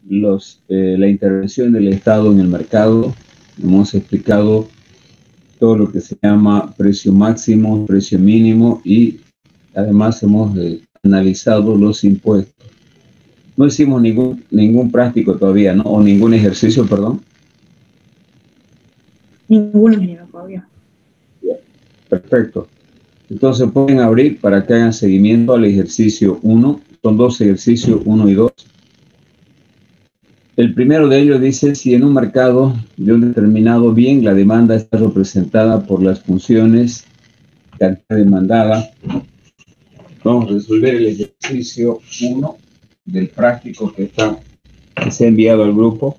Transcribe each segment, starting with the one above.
la intervención del Estado en el mercado. Hemos explicado todo lo que se llama precio máximo, precio mínimo y además hemos analizado los impuestos. No hicimos ningún práctico todavía, ¿no? O ningún ejercicio, perdón. Ningún ingeniero todavía. Perfecto. Entonces pueden abrir para que hagan seguimiento al ejercicio 1. Son dos ejercicios, 1 y 2. El primero de ellos dice, si en un mercado de un determinado bien la demanda está representada por las funciones cantidad demandada. Vamos a resolver el ejercicio 1 del práctico que se ha enviado al grupo.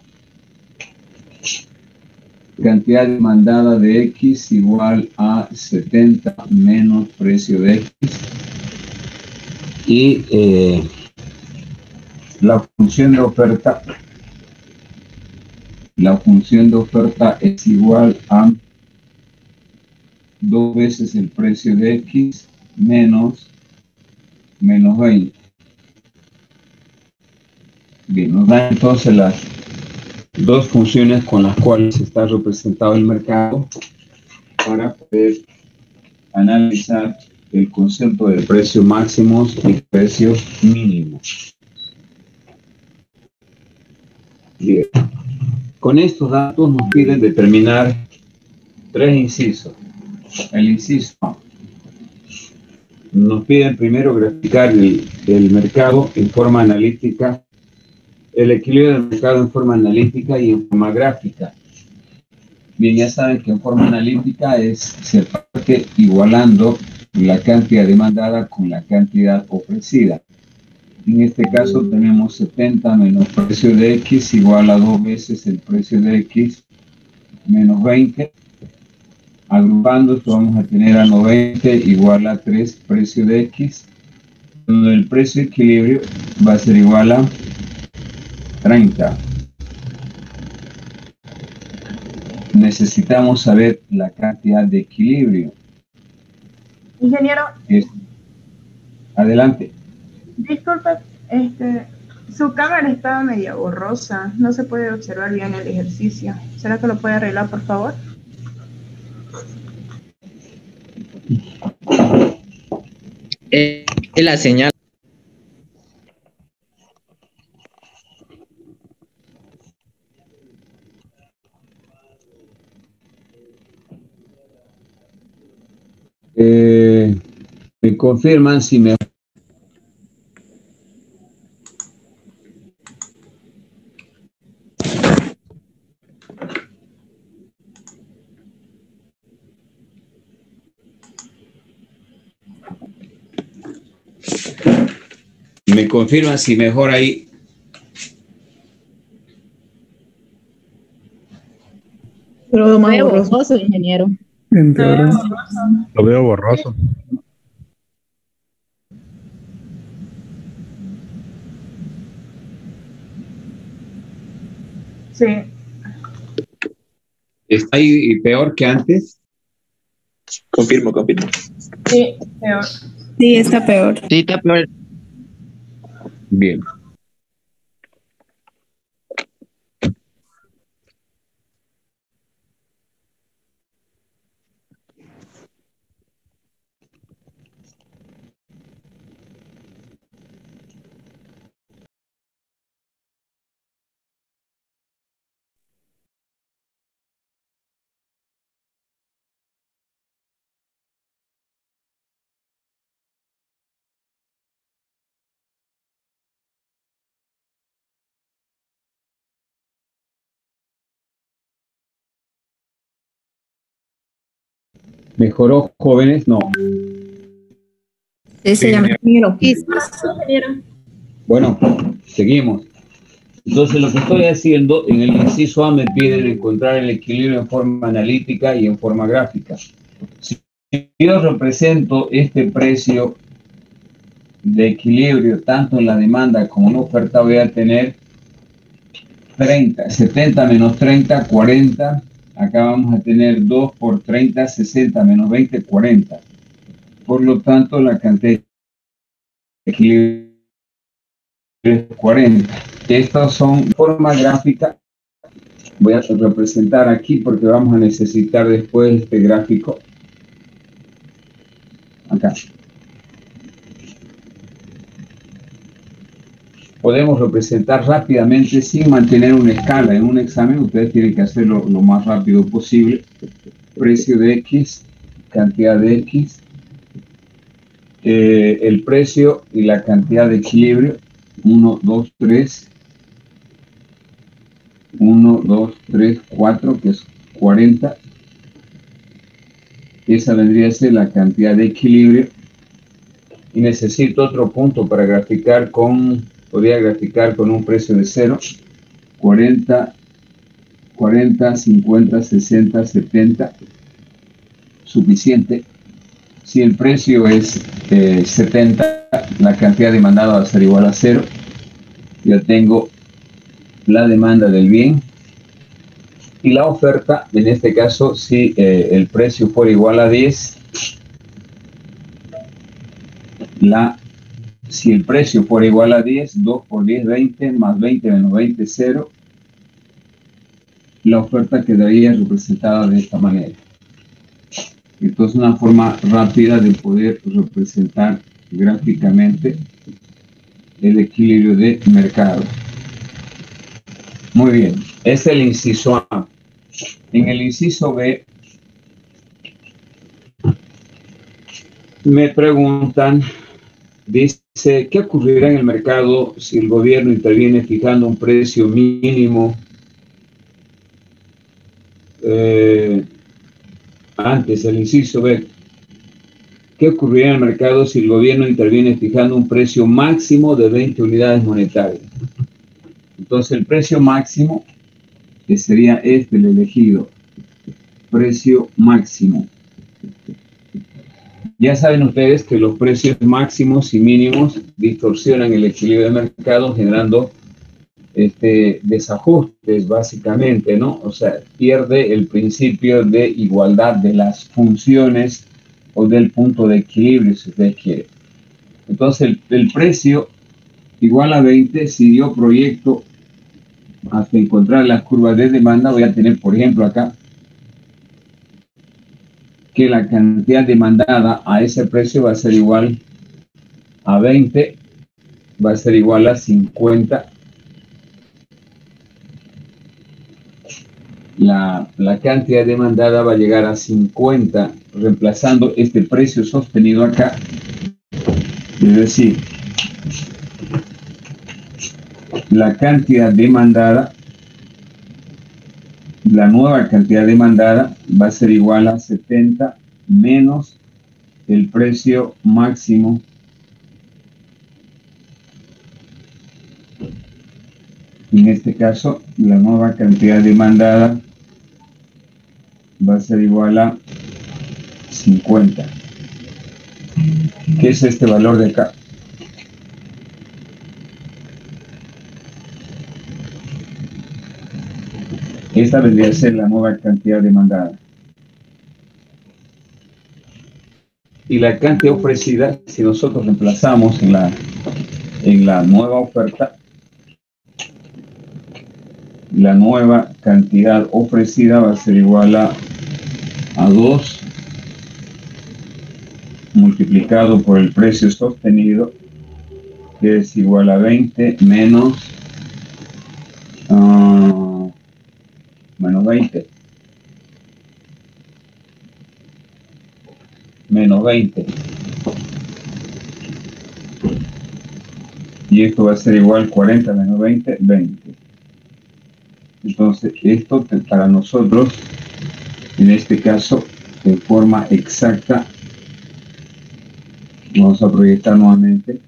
Cantidad demandada de X igual a 70 menos precio de X. Y la función de oferta es igual a 2 veces el precio de X menos 20. Bien, nos dan entonces las dos funciones con las cuales está representado el mercado para poder analizar el concepto de precios máximos y precios mínimos. Bien. Con estos datos nos piden determinar 3 incisos. El inciso A. Nos piden primero graficar el mercado en forma analítica, el equilibrio del mercado en forma analítica y en forma gráfica. Bien, ya saben que en forma analítica se parte igualando la cantidad demandada con la cantidad ofrecida. En este caso tenemos 70 menos precio de X igual a 2 veces el precio de X menos 20. Agrupando esto vamos a tener a 90 igual a 3 precio de X, donde el precio de equilibrio va a ser igual a 30. Necesitamos saber la cantidad de equilibrio. Ingeniero. Adelante. Disculpe, su cámara está medio borrosa, no se puede observar bien el ejercicio. ¿Será que lo puede arreglar, por favor? La señal. Me confirman si me... ¿Me confirman si mejor ahí? Lo veo borroso, ingeniero. Lo veo borroso. Sí. ¿Está ahí peor que antes? Confirmo. Sí, peor. Sí, está peor. Sí, está peor. Bien. ¿Mejoró, jóvenes? No. Sí, se llama ingeniero. Bueno, seguimos. Entonces, lo que estoy haciendo, en el inciso A me piden encontrar el equilibrio en forma analítica y en forma gráfica. Si yo represento este precio de equilibrio tanto en la demanda como en la oferta, voy a tener 70 menos 30, 40. Acá vamos a tener 2 por 30, 60 menos 20, 40. Por lo tanto, la cantidad de equilibrio 40. Estas son formas gráficas. Voy a representar aquí porque vamos a necesitar después este gráfico. Acá. Podemos representar rápidamente sin mantener una escala. En un examen ustedes tienen que hacerlo lo más rápido posible. Precio de X, cantidad de X, el precio y la cantidad de equilibrio. 1, 2, 3. 1, 2, 3, 4, que es 40. Esa vendría a ser la cantidad de equilibrio. Y necesito otro punto para graficar podría graficar con un precio de 0. 40, 40, 50, 60, 70. Suficiente. Si el precio es 70, la cantidad demandada va a ser igual a 0. Ya tengo la demanda del bien. Y la oferta, en este caso, si el precio fuera igual a 10, si el precio fuera igual a 10, 2 por 10, 20, más 20 menos 20, 0, la oferta quedaría representada de esta manera. Entonces, una forma rápida de poder representar gráficamente el equilibrio de mercado. Muy bien, es el inciso A. En el inciso B, me preguntan, dice, ¿qué ocurrirá en el mercado si el gobierno interviene fijando un precio mínimo? Antes, el inciso B, ¿qué ocurrirá en el mercado si el gobierno interviene fijando un precio máximo de 20 unidades monetarias? Entonces, el precio máximo, que sería el elegido, precio máximo. Ya saben ustedes que los precios máximos y mínimos distorsionan el equilibrio de mercado, generando desajustes, básicamente, ¿no? O sea, pierde el principio de igualdad de las funciones o del punto de equilibrio, si ustedes quieren. Entonces, el precio igual a 20, si yo proyecto hasta encontrar las curvas de demanda, voy a tener, por ejemplo, acá, que la cantidad demandada a ese precio va a ser igual a 20, va a ser igual a 50. La cantidad demandada va a llegar a 50, reemplazando este precio sostenido acá. Es decir, la cantidad demandada, la nueva cantidad demandada va a ser igual a 70 menos el precio máximo en este caso la nueva cantidad demandada va a ser igual a 50. ¿Qué es este valor de acá? Esta vendría a ser la nueva cantidad demandada. Y la cantidad ofrecida, si nosotros reemplazamos en la nueva oferta, la nueva cantidad ofrecida va a ser igual a 2 multiplicado por el precio sostenido, que es igual a 20 menos 20. Menos 20. Y esto va a ser igual 40 menos 20, 20. Entonces, esto para nosotros, en este caso, de forma exacta, vamos a proyectar nuevamente.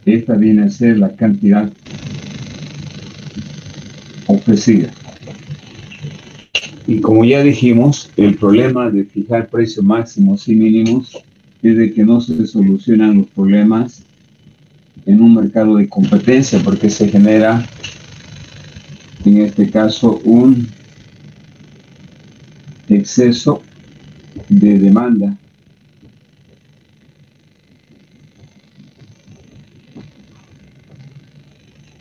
Esta viene a ser la cantidad ofrecida. Y como ya dijimos, el problema de fijar precios máximos y mínimos es de que no se solucionan los problemas en un mercado de competencia, porque se genera, en este caso, un exceso de demanda.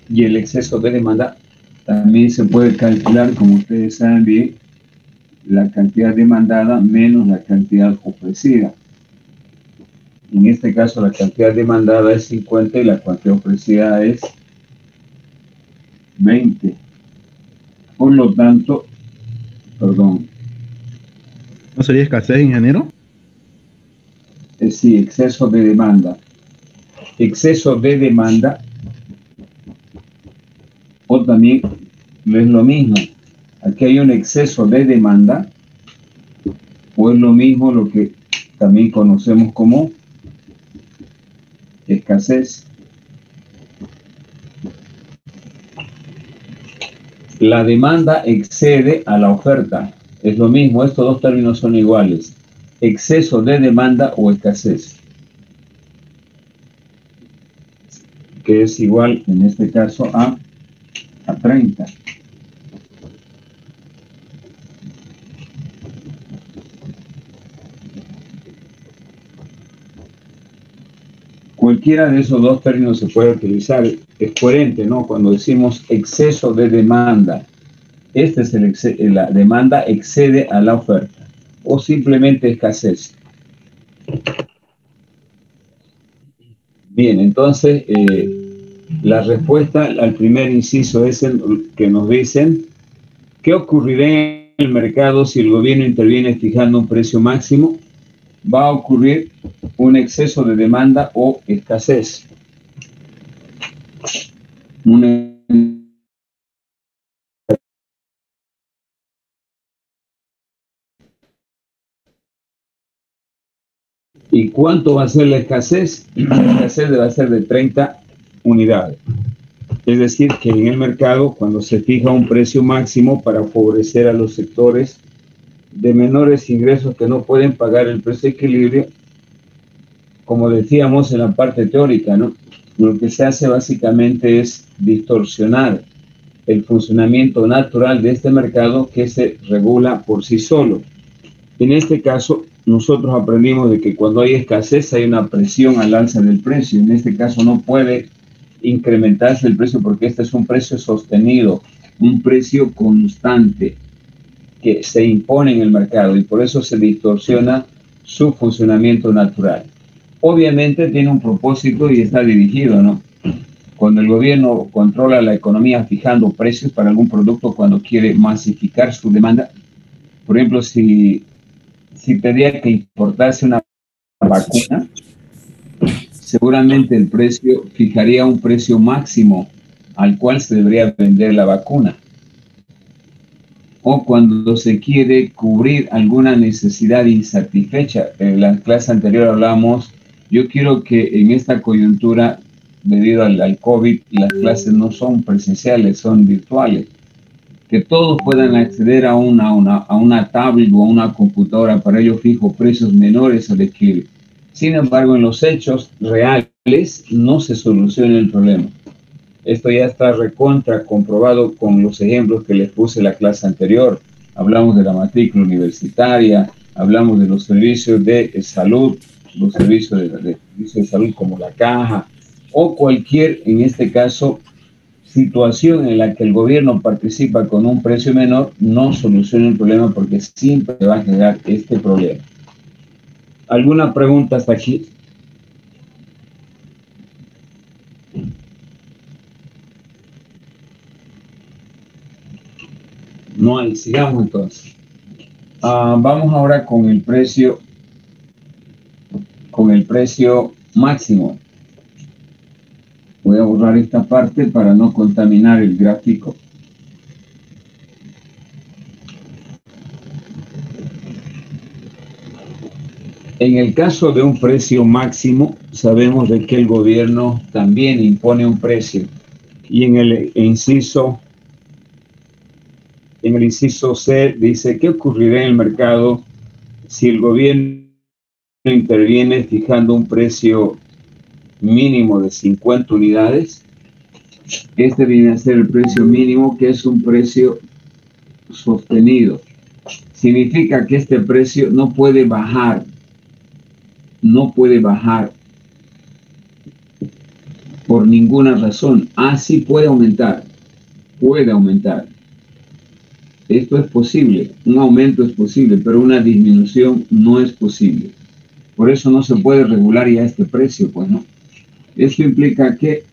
Y el exceso de demanda también se puede calcular, como ustedes saben bien, la cantidad demandada menos la cantidad ofrecida. En este caso la cantidad demandada es 50 y la cantidad ofrecida es 20. Por lo tanto, perdón. ¿No sería escasez, ingeniero? Sí, exceso de demanda. Exceso de demanda, o también no es lo mismo. Aquí hay un exceso de demanda, o es lo mismo lo que también conocemos como escasez. La demanda excede a la oferta. Es lo mismo, estos dos términos son iguales. Exceso de demanda o escasez. Que es igual, en este caso, a 30. Cualquiera de esos dos términos se puede utilizar. Es coherente, ¿no? Cuando decimos exceso de demanda, este es la demanda excede a la oferta, o simplemente escasez. Bien, entonces la respuesta al primer inciso es el que nos dicen: ¿qué ocurrirá en el mercado si el gobierno interviene fijando un precio máximo? Va a ocurrir un exceso de demanda o escasez. ¿Y cuánto va a ser la escasez? La escasez va a ser de 30 unidades. Es decir, que en el mercado, cuando se fija un precio máximo para favorecer a los sectores de menores ingresos que no pueden pagar el precio de equilibrio, como decíamos en la parte teórica, ¿no? Lo que se hace básicamente es distorsionar el funcionamiento natural de este mercado que se regula por sí solo. En este caso, nosotros aprendimos de que cuando hay escasez hay una presión al alza del precio. En este caso no puede incrementarse el precio porque este es un precio sostenido, un precio constante que se impone en el mercado y por eso se distorsiona su funcionamiento natural. Obviamente tiene un propósito y está dirigido, ¿no? Cuando el gobierno controla la economía fijando precios para algún producto cuando quiere masificar su demanda, por ejemplo, si tendría que importarse una vacuna, seguramente el precio fijaría un precio máximo al cual se debería vender la vacuna. O cuando se quiere cubrir alguna necesidad insatisfecha. En la clase anterior hablamos, yo quiero que en esta coyuntura, debido al COVID, las clases no son presenciales, son virtuales. Que todos puedan acceder a una tablet o a una computadora, para ello fijo precios menores al equilibrio. Sin embargo, en los hechos reales no se soluciona el problema. Esto ya está recontra comprobado con los ejemplos que les puse en la clase anterior. Hablamos de la matrícula universitaria, hablamos de los servicios de salud, los servicios de salud como la caja, o cualquier, en este caso, situación en la que el gobierno participa con un precio menor, no soluciona el problema porque siempre va a generar este problema. ¿Alguna pregunta hasta aquí? No hay, sigamos entonces. Vamos ahora con el precio máximo. Voy a borrar esta parte para no contaminar el gráfico. En el caso de un precio máximo, sabemos de que el gobierno también impone un precio. Y en el inciso C dice: ¿qué ocurrirá en el mercado si el gobierno interviene fijando un precio mínimo de 50 unidades? Este viene a ser el precio mínimo, que es un precio sostenido. significa que este precio no puede bajar, no puede bajar por ninguna razón. Sí puede aumentar, puede aumentar. Esto es posible, un aumento es posible, pero una disminución no es posible. Por eso no se puede regular ya este precio, pues, ¿no? Esto implica que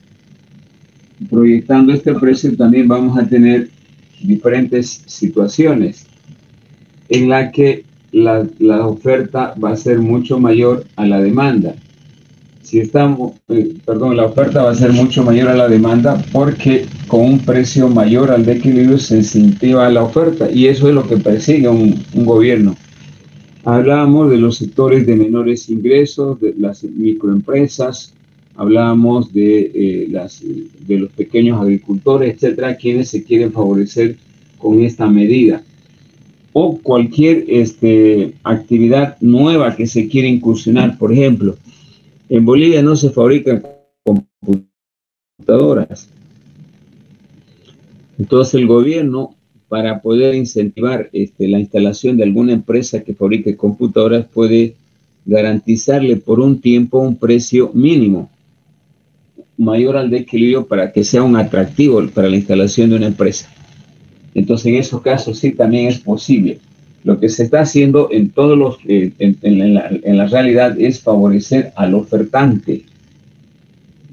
proyectando este precio también vamos a tener diferentes situaciones en la que la oferta va a ser mucho mayor a la demanda. Si estamos, la oferta va a ser mucho mayor a la demanda porque con un precio mayor al de equilibrio se incentiva la oferta, y eso es lo que persigue un gobierno. Hablábamos de los sectores de menores ingresos, de las microempresas, hablábamos de los pequeños agricultores, etcétera, quienes se quieren favorecer con esta medida. O cualquier actividad nueva que se quiere incursionar. Por ejemplo, en Bolivia no se fabrican computadoras. Entonces el gobierno, para poder incentivar la instalación de alguna empresa que fabrique computadoras, puede garantizarle por un tiempo un precio mínimo mayor al de equilibrio para que sea un atractivo para la instalación de una empresa. Entonces en esos casos sí también es posible. Lo que se está haciendo en todos los, en la realidad es favorecer al ofertante,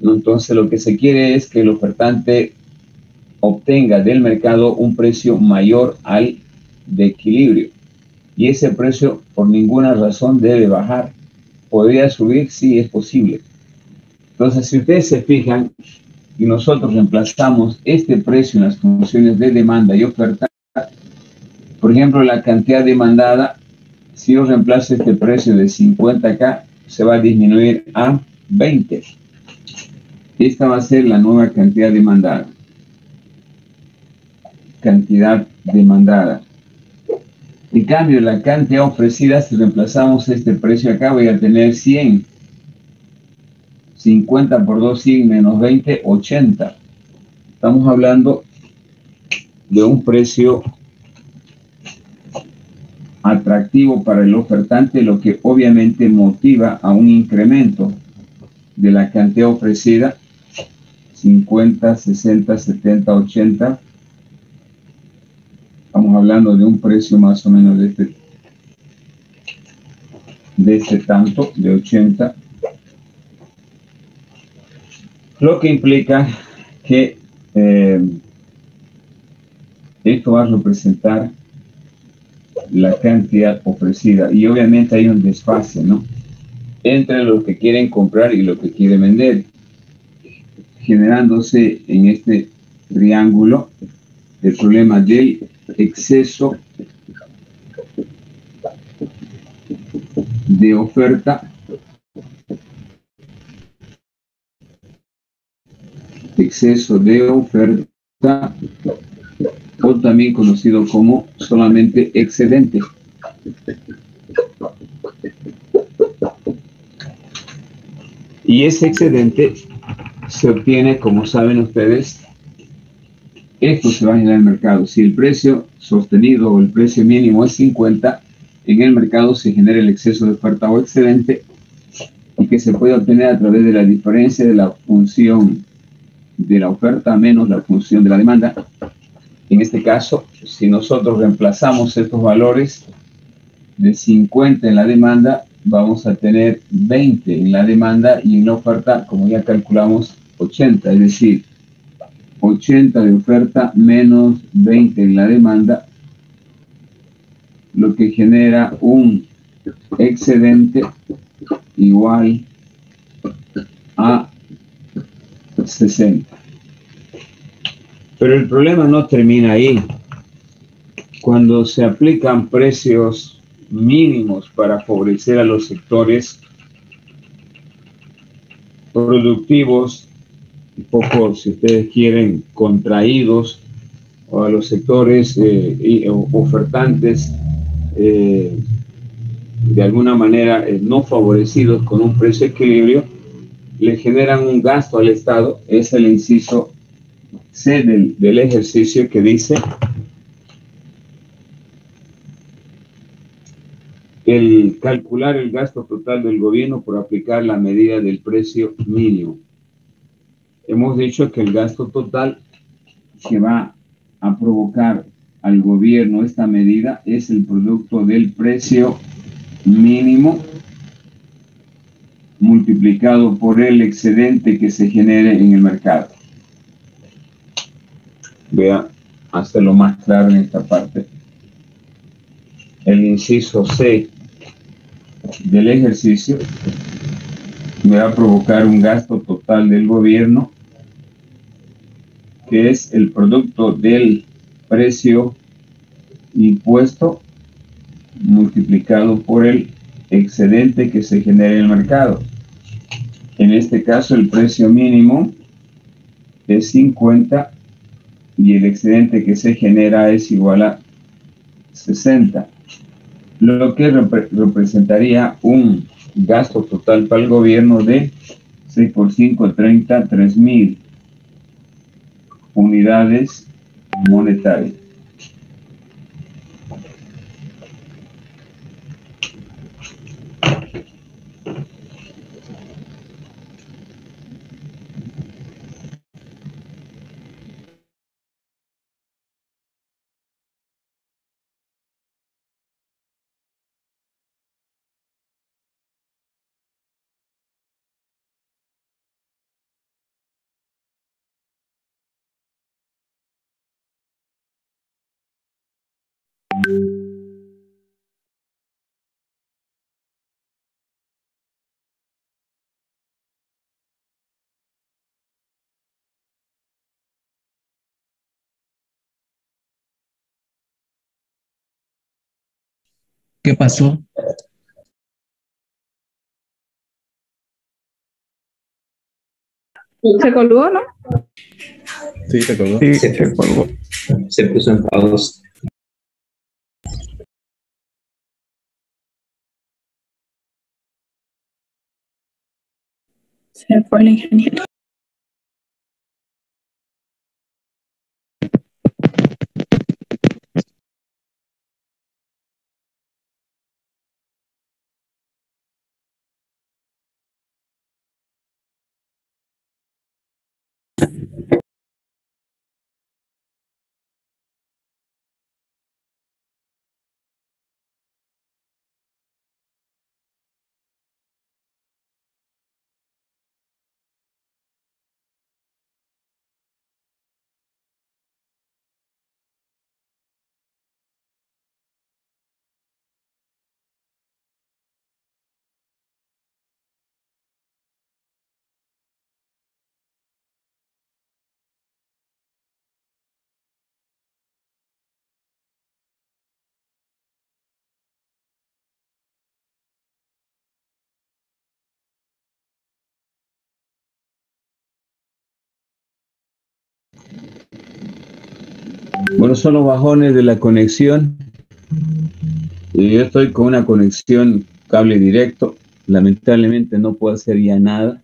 ¿no? Entonces lo que se quiere es que el ofertante obtenga del mercado un precio mayor al de equilibrio, y ese precio por ninguna razón debe bajar. ¿Podría subir? Sí, es posible. Entonces, si ustedes se fijan y nosotros reemplazamos este precio en las funciones de demanda y oferta, por ejemplo, la cantidad demandada, si yo reemplazo este precio de 50K, se va a disminuir a 20. Esta va a ser la nueva cantidad demandada. Cantidad demandada. En cambio, la cantidad ofrecida, si reemplazamos este precio acá, voy a tener 100. 50 por 2, 100 menos 20, 80. Estamos hablando de un precio atractivo para el ofertante, lo que obviamente motiva a un incremento de la cantidad ofrecida. 50, 60, 70, 80. Estamos hablando de un precio más o menos de este tanto, de 80. Lo que implica que esto va a representar la cantidad ofrecida, y obviamente hay un desfase, ¿no?, entre lo que quieren comprar y lo que quieren vender, generándose en este triángulo el problema del exceso de oferta, o también conocido como solamente excedente. Y ese excedente se obtiene, como saben ustedes, esto se va a generar en el mercado. Si el precio sostenido o el precio mínimo es 50, en el mercado se genera el exceso de oferta o excedente, y que se puede obtener a través de la diferencia de la función de la oferta menos la función de la demanda. En este caso, si nosotros reemplazamos estos valores de 50 en la demanda, vamos a tener 20 en la demanda, y en la oferta, como ya calculamos, 80, es decir, 80 de oferta menos 20 en la demanda, lo que genera un excedente igual a 60. Pero el problema no termina ahí. Cuando se aplican precios mínimos para favorecer a los sectores productivos, un poco, si ustedes quieren, contraídos, o a los sectores ofertantes de alguna manera no favorecidos con un precio equilibrio, le generan un gasto al Estado. Es el inciso C del ejercicio, que dice: el calcular el gasto total del gobierno por aplicar la medida del precio mínimo. Hemos dicho que el gasto total que va a provocar al gobierno esta medida es el producto del precio mínimo multiplicado por el excedente que se genere en el mercado. Voy a hacerlo más claro en esta parte. El inciso C del ejercicio me va a provocar un gasto total del gobierno que es el producto del precio impuesto multiplicado por el excedente que se genera en el mercado. En este caso el precio mínimo es 50 y el excedente que se genera es igual a 60, lo que representaría un gasto total para el gobierno de 6 por 5, 30, 3.000 unidades monetarias. ¿Qué pasó? ¿Se colgó, no? Sí, se colgó. Sí, Se colgó. Se puso en pausa. Se fue el ingeniero. Bueno, son los bajones de la conexión. Yo estoy con una conexión cable directo. Lamentablemente no puedo hacer ya nada.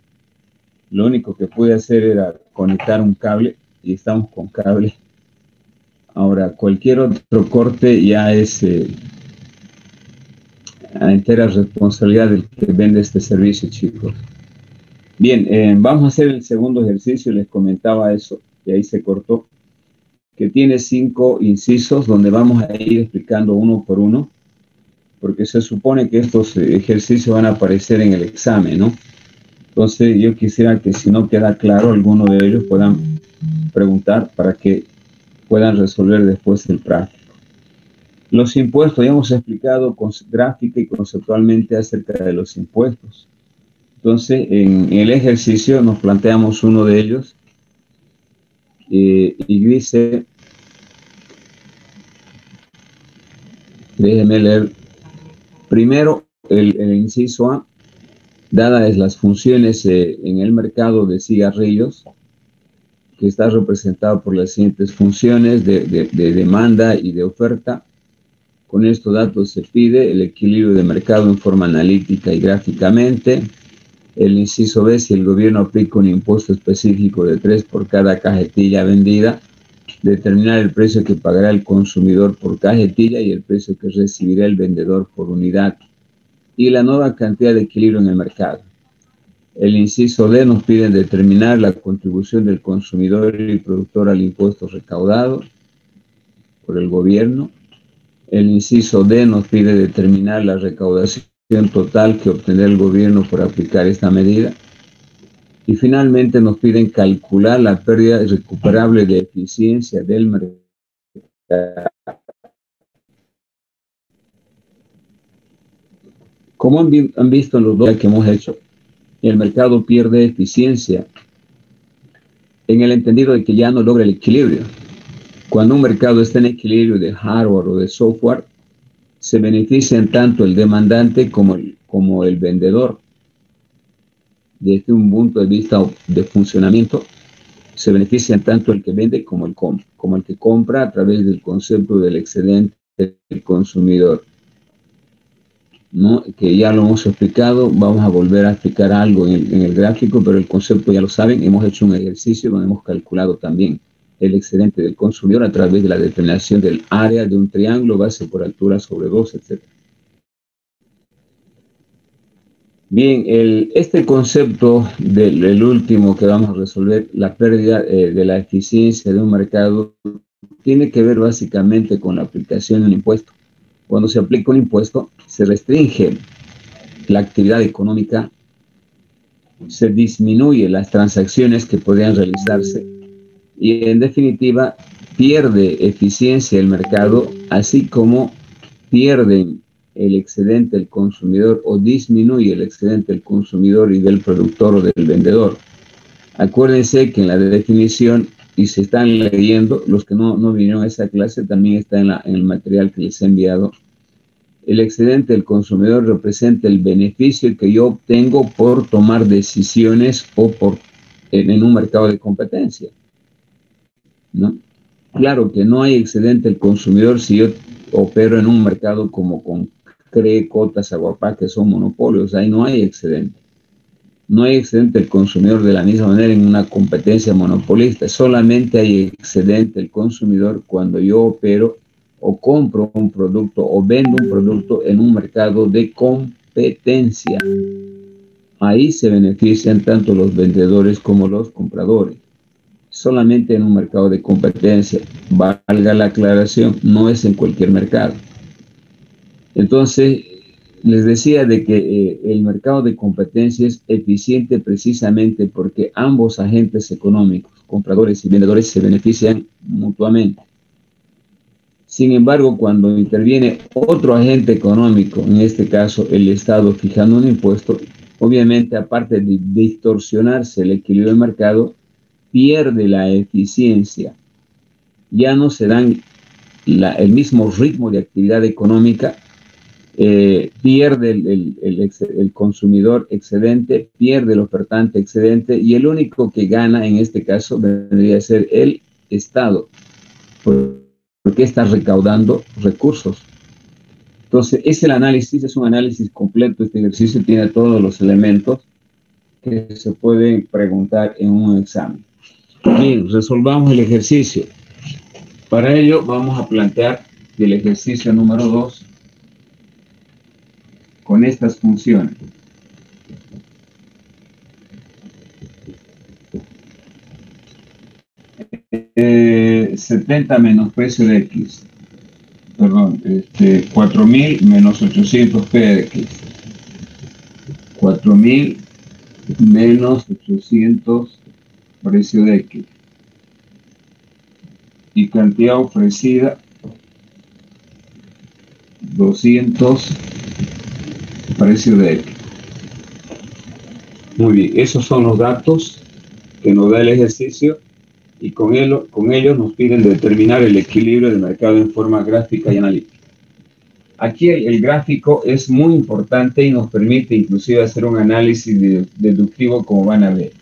Lo único que pude hacer era conectar un cable y estamos con cable. Ahora, cualquier otro corte ya es a entera responsabilidad del que vende este servicio, chicos. Bien, vamos a hacer el segundo ejercicio. Les comentaba eso y ahí se cortó, que tiene 5 incisos donde vamos a ir explicando uno por uno, porque se supone que estos ejercicios van a aparecer en el examen, ¿no? Entonces yo quisiera que si no queda claro alguno de ellos puedan preguntar para que puedan resolver después el práctico. Los impuestos, ya hemos explicado gráfica y conceptualmente acerca de los impuestos. Entonces en el ejercicio nos planteamos uno de ellos y dice, déjenme leer primero el inciso A. Dadas las funciones en el mercado de cigarrillos, que está representado por las siguientes funciones de demanda y de oferta. Con estos datos se pide el equilibrio de mercado en forma analítica y gráficamente. El inciso B, si el gobierno aplica un impuesto específico de 3 por cada cajetilla vendida, determinar el precio que pagará el consumidor por cajetilla y el precio que recibirá el vendedor por unidad y la nueva cantidad de equilibrio en el mercado. El inciso D nos pide determinar la contribución del consumidor y productor al impuesto recaudado por el gobierno. El inciso D nos pide determinar la recaudación total que obtendrá el gobierno por aplicar esta medida. Y finalmente nos piden calcular la pérdida irrecuperable de eficiencia del mercado. Como han visto en los dos que hemos hecho, el mercado pierde eficiencia en el entendido de que ya no logra el equilibrio. Cuando un mercado está en equilibrio de hardware o de software, se benefician tanto el demandante como el vendedor. Desde un punto de vista de funcionamiento, se benefician tanto el que vende como el que compra a través del concepto del excedente del consumidor, ¿no? Que ya lo hemos explicado, vamos a volver a explicar algo en el gráfico, pero el concepto ya lo saben, hemos hecho un ejercicio donde hemos calculado también el excedente del consumidor a través de la determinación del área de un triángulo, base por altura sobre 2, etc. Bien, este concepto del último que vamos a resolver, la pérdida de la eficiencia de un mercado, tiene que ver básicamente con la aplicación de un impuesto. Cuando se aplica un impuesto, se restringe la actividad económica, se disminuye las transacciones que podrían realizarse y en definitiva pierde eficiencia el mercado, así como pierden el excedente del consumidor o disminuye el excedente del consumidor y del productor o del vendedor. Acuérdense que en la definición, y se están leyendo, los que no vinieron a esa clase, también está en el material que les he enviado. El excedente del consumidor representa el beneficio que yo obtengo por tomar decisiones o en un mercado de competencia, ¿no? Claro que no hay excedente del consumidor si yo opero en un mercado como con CRE, Cotas, Aguapá, que son monopolios. Ahí no hay excedente. No hay excedente del consumidor de la misma manera en una competencia monopolista. Solamente hay excedente del consumidor cuando yo opero o compro un producto o vendo un producto en un mercado de competencia. Ahí se benefician tanto los vendedores como los compradores. Solamente en un mercado de competencia, valga la aclaración, no es en cualquier mercado. Entonces, les decía de que el mercado de competencia es eficiente precisamente porque ambos agentes económicos, compradores y vendedores, se benefician mutuamente. Sin embargo, cuando interviene otro agente económico, en este caso el Estado, fijando un impuesto, obviamente, aparte de distorsionarse el equilibrio del mercado, pierde la eficiencia. Ya no se dan el mismo ritmo de actividad económica, pierde el consumidor excedente, pierde el ofertante excedente, y el único que gana en este caso vendría a ser el Estado, porque está recaudando recursos. Entonces, es un análisis completo. Este ejercicio tiene todos los elementos que se pueden preguntar en un examen. Bien, resolvamos el ejercicio. Para ello vamos a plantear el ejercicio número 2 con estas funciones. Eh, 70 menos precio de X. Perdón, 4000 menos 800 P de X. 4000 menos 800 precio de X. Y cantidad ofrecida 200 precio de X. Muy bien, esos son los datos que nos da el ejercicio, y con ellos nos piden determinar el equilibrio del mercado en forma gráfica y analítica. Aquí el gráfico es muy importante y nos permite inclusive hacer un análisis deductivo, como van a ver.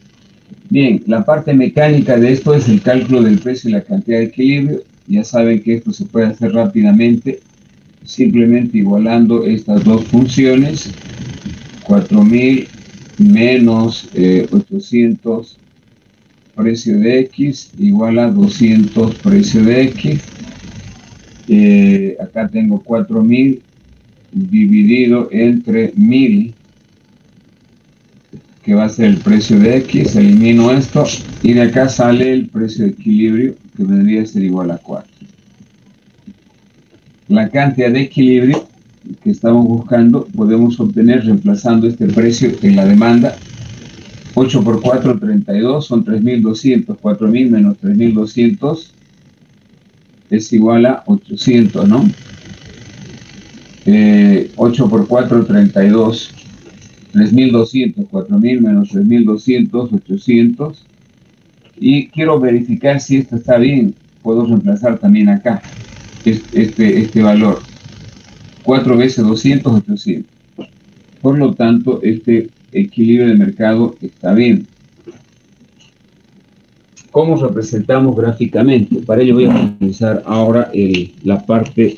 Bien, la parte mecánica de esto es el cálculo del precio y la cantidad de equilibrio. Ya saben que esto se puede hacer rápidamente, simplemente igualando estas dos funciones, 4000 menos 800 precio de X igual a 200 precio de X. Acá tengo 4000 dividido entre 1000, que va a ser el precio de X, elimino esto, y de acá sale el precio de equilibrio, que vendría a ser igual a 4. La cantidad de equilibrio que estamos buscando podemos obtener reemplazando este precio en la demanda. 8 por 4, 32, son 3.200. 4.000 menos 3.200 es igual a 800, ¿no? 8 por 4, 32. 3.200, 4.000 menos 3.200, 800. Y quiero verificar si esto está bien. Puedo reemplazar también acá este valor. 4 veces 200, 800. Por lo tanto, este equilibrio de mercado está bien. ¿Cómo representamos gráficamente? Para ello voy a utilizar ahora la parte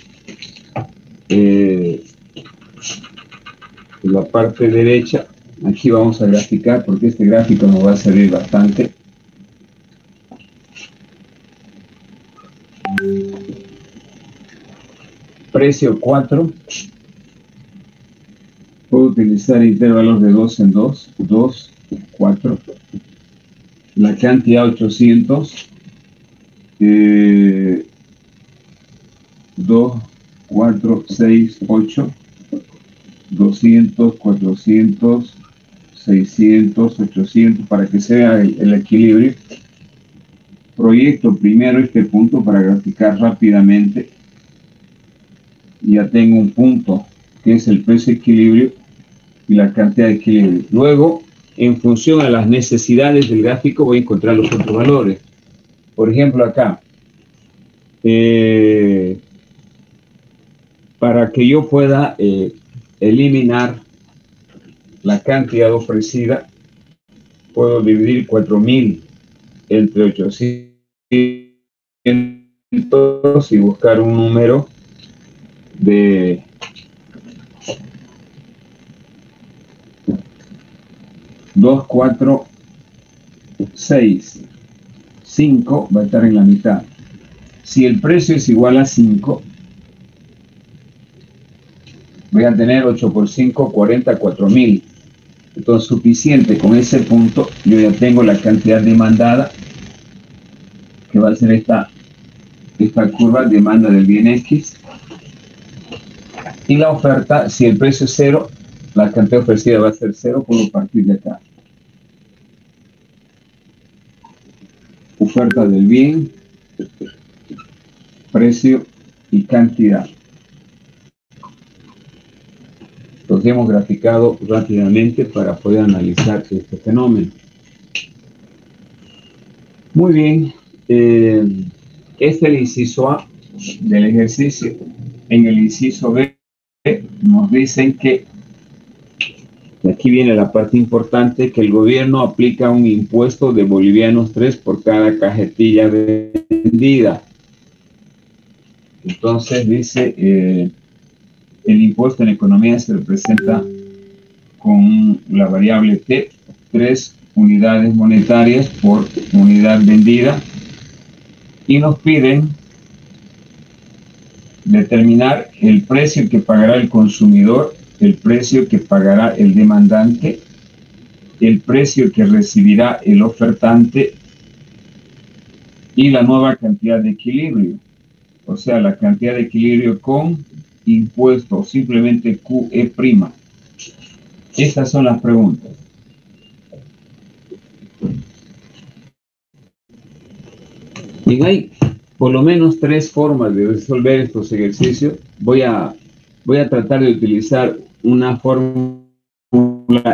derecha. Aquí vamos a graficar porque este gráfico nos va a servir bastante. Precio 4. Puedo utilizar intervalos de 2 en 2. 2, 4. La cantidad 800. 2, 4, 6, 8. 200, 400, 600, 800, para que sea el equilibrio. Proyecto primero este punto para graficar rápidamente. Ya tengo un punto que es el precio de equilibrio y la cantidad de equilibrio. Luego, en función a las necesidades del gráfico, voy a encontrar los otros valores. Por ejemplo, acá, para que yo pueda eliminar la cantidad ofrecida, puedo dividir 4.000 entre 800 y buscar un número de 2, 4, 6, 5 va a estar en la mitad. Si el precio es igual a 5, voy a tener 8 por 5, 40, 4.000. Entonces, suficiente con ese punto, yo ya tengo la cantidad demandada, que va a ser esta curva, demanda del bien X. Y la oferta, si el precio es 0, la cantidad ofrecida va a ser 0, puedo partir de acá. Oferta del bien, precio y cantidad. Los hemos graficado rápidamente para poder analizar este fenómeno. Muy bien, este es el inciso A del ejercicio. En el inciso B nos dicen que, aquí viene la parte importante, que el gobierno aplica un impuesto de bolivianos 3 por cada cajetilla vendida. Entonces dice, el impuesto en economía se representa con la variable T, 3 unidades monetarias por unidad vendida, y nos piden determinar el precio que pagará el consumidor, el precio que pagará el demandante, el precio que recibirá el ofertante y la nueva cantidad de equilibrio, o sea, la cantidad de equilibrio con impuesto, simplemente QE'. Estas son las preguntas. Y hay por lo menos 3 formas de resolver estos ejercicios. Voy a tratar de utilizar una fórmula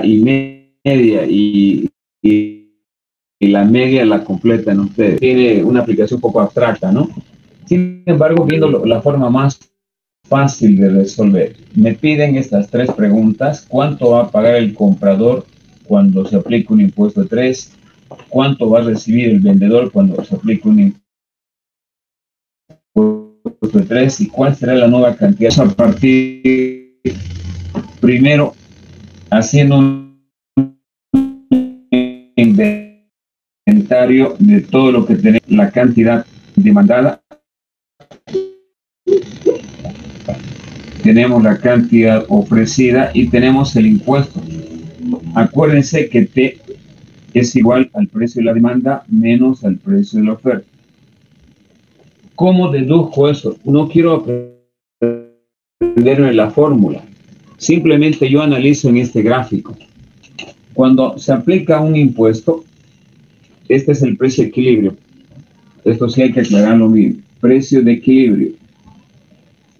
y media y la media la completan ustedes. Tiene una aplicación un poco abstracta, ¿no? Sin embargo, viendo la forma más fácil de resolver, me piden estas 3 preguntas. ¿Cuánto va a pagar el comprador cuando se aplique un impuesto de 3? ¿Cuánto va a recibir el vendedor cuando se aplique un impuesto de 3? ¿Y cuál será la nueva cantidad? A partir, primero, haciendo un inventario de todo lo que tenemos, la cantidad demandada, tenemos la cantidad ofrecida y tenemos el impuesto. Acuérdense que T es igual al precio de la demanda menos al precio de la oferta. ¿Cómo deduzco eso? No quiero aprenderme la fórmula. Simplemente yo analizo en este gráfico. Cuando se aplica un impuesto, este es el precio de equilibrio. Esto sí hay que aclararlo bien. Precio de equilibrio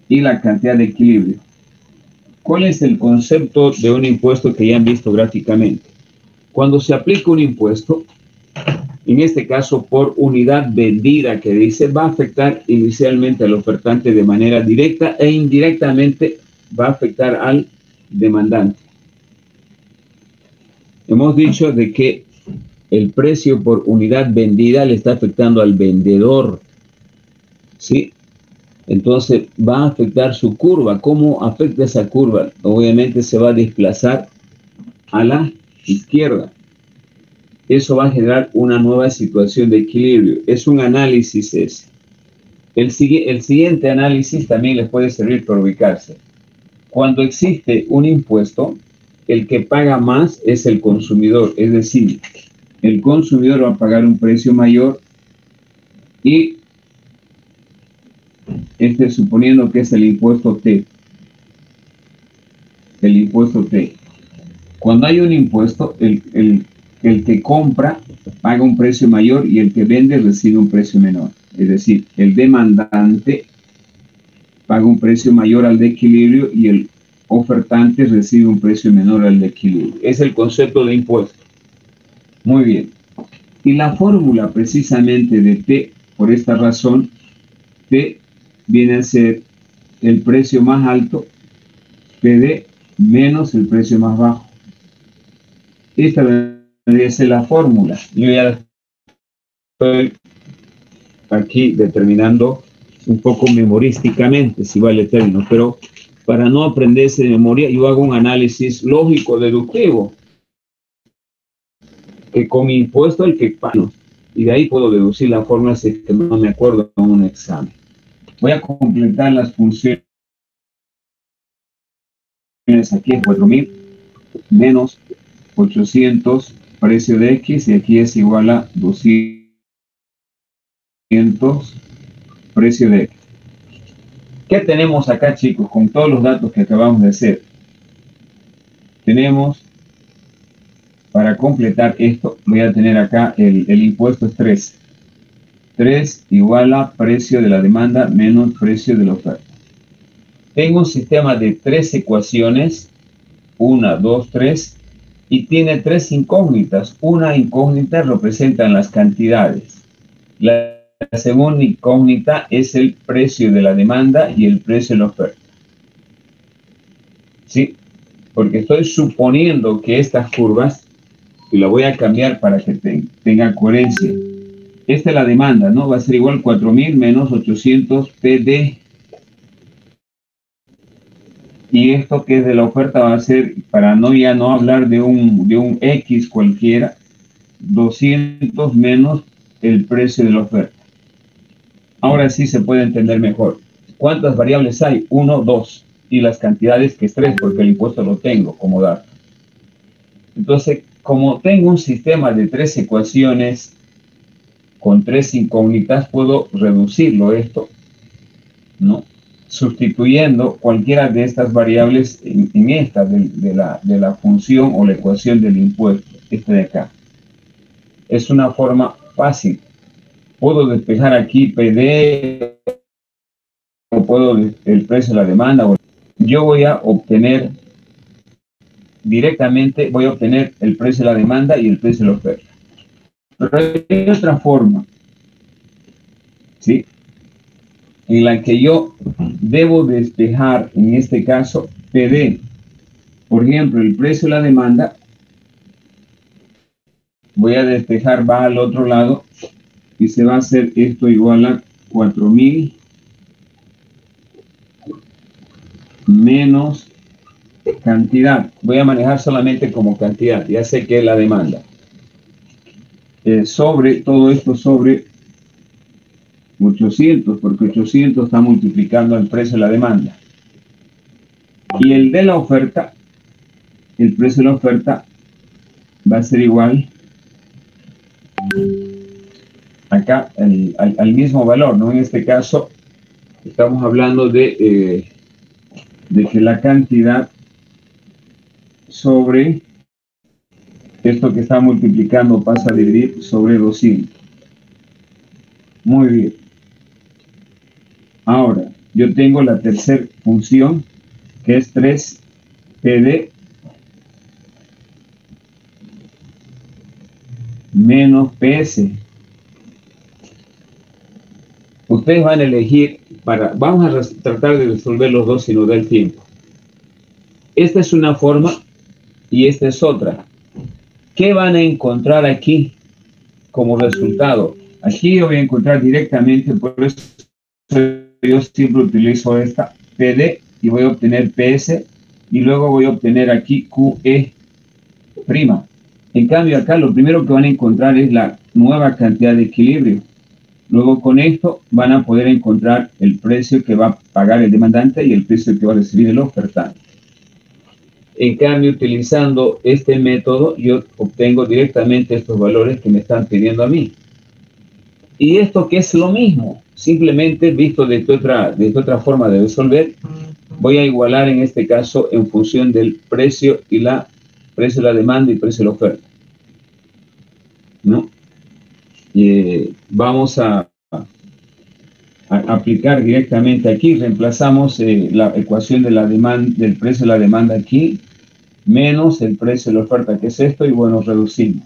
y la cantidad de equilibrio. ¿Cuál es el concepto de un impuesto que ya han visto gráficamente? Cuando se aplica un impuesto, en este caso por unidad vendida que dice, va a afectar inicialmente al ofertante de manera directa e indirectamente va a afectar al demandante. Hemos dicho de que el precio por unidad vendida le está afectando al vendedor, ¿sí? Entonces va a afectar su curva. ¿Cómo afecta esa curva? Obviamente se va a desplazar a la izquierda. Eso va a generar una nueva situación de equilibrio. Es un análisis ese. El siguiente análisis también les puede servir para ubicarse. Cuando existe un impuesto, el que paga más es el consumidor. Es decir, el consumidor va a pagar un precio mayor y suponiendo que es el impuesto T. El impuesto T. Cuando hay un impuesto, el que compra paga un precio mayor y el que vende recibe un precio menor. Es decir, el demandante paga un precio mayor al de equilibrio y el ofertante recibe un precio menor al de equilibrio. Es el concepto de impuesto. Muy bien. Y la fórmula precisamente de T, por esta razón, T viene a ser el precio más alto, PD, menos el precio más bajo. Esta debería ser la fórmula. Yo ya estoy aquí determinando un poco memorísticamente, si vale el término, pero para no aprenderse de memoria, yo hago un análisis lógico deductivo, que con mi impuesto el que pago, y de ahí puedo deducir la fórmula si es que no me acuerdo en un examen. Voy a completar las funciones. Aquí es 4.000 menos 800 precio de X y aquí es igual a 200 precio de X. ¿Qué tenemos acá, chicos, con todos los datos que acabamos de hacer? Tenemos, para completar esto, voy a tener acá el impuesto es 3. 3 igual a precio de la demanda menos precio de la oferta. Tengo un sistema de 3 ecuaciones, 1, 2, 3, y tiene 3 incógnitas. Una incógnita representa las cantidades. La segunda incógnita es el precio de la demanda y el precio de la oferta. ¿Sí? Porque estoy suponiendo que estas curvas, y la voy a cambiar para que tenga coherencia. Esta es la demanda, ¿no? Va a ser igual 4.000 menos 800 PD. Y esto que es de la oferta va a ser, para ya no hablar de un X cualquiera, 200 menos el precio de la oferta. Ahora sí se puede entender mejor. ¿Cuántas variables hay? 1, 2. Y las cantidades que es 3, porque el impuesto lo tengo como dato. Entonces, como tengo un sistema de 3 ecuaciones con 3 incógnitas, puedo reducirlo esto, ¿no? Sustituyendo cualquiera de estas variables en esta de la función o la ecuación del impuesto, esta de acá. Es una forma fácil. Puedo despejar aquí PD, o puedo el precio de la demanda. Yo voy a obtener directamente, voy a obtener el precio de la demanda y el precio de la oferta. Pero hay otra forma, ¿sí?, en la que yo debo despejar, en este caso, PD. Por ejemplo, el precio de la demanda, voy a despejar, va al otro lado, y se va a hacer esto igual a 4.000 menos cantidad. Voy a manejar solamente como cantidad, ya sé que es la demanda. Sobre todo esto, sobre 800, porque 800 está multiplicando el precio de la demanda. Y el de la oferta, el precio de la oferta va a ser igual acá al mismo valor, ¿no? En este caso estamos hablando de que la cantidad sobre esto que está multiplicando pasa a dividir sobre 200. Muy bien. Ahora, yo tengo la tercera función, que es 3PD menos PS. Ustedes van a elegir vamos a tratar de resolver los dos si nos da el tiempo. Esta es una forma y esta es otra. ¿Qué van a encontrar aquí como resultado? Aquí yo voy a encontrar directamente, por eso yo siempre utilizo esta PD y voy a obtener PS y luego voy a obtener aquí QE prima. En cambio acá lo primero que van a encontrar es la nueva cantidad de equilibrio. Luego con esto van a poder encontrar el precio que va a pagar el demandante y el precio que va a recibir el ofertante. En cambio, utilizando este método, yo obtengo directamente estos valores que me están pidiendo a mí. Y esto que es lo mismo, simplemente visto desde otra forma de resolver, voy a igualar en este caso en función del precio y precio de la demanda y precio de la oferta, ¿no? Vamos a aplicar directamente aquí, reemplazamos la ecuación de la demanda, del precio de la demanda aquí, menos el precio de la oferta, que es esto, y bueno, reducimos.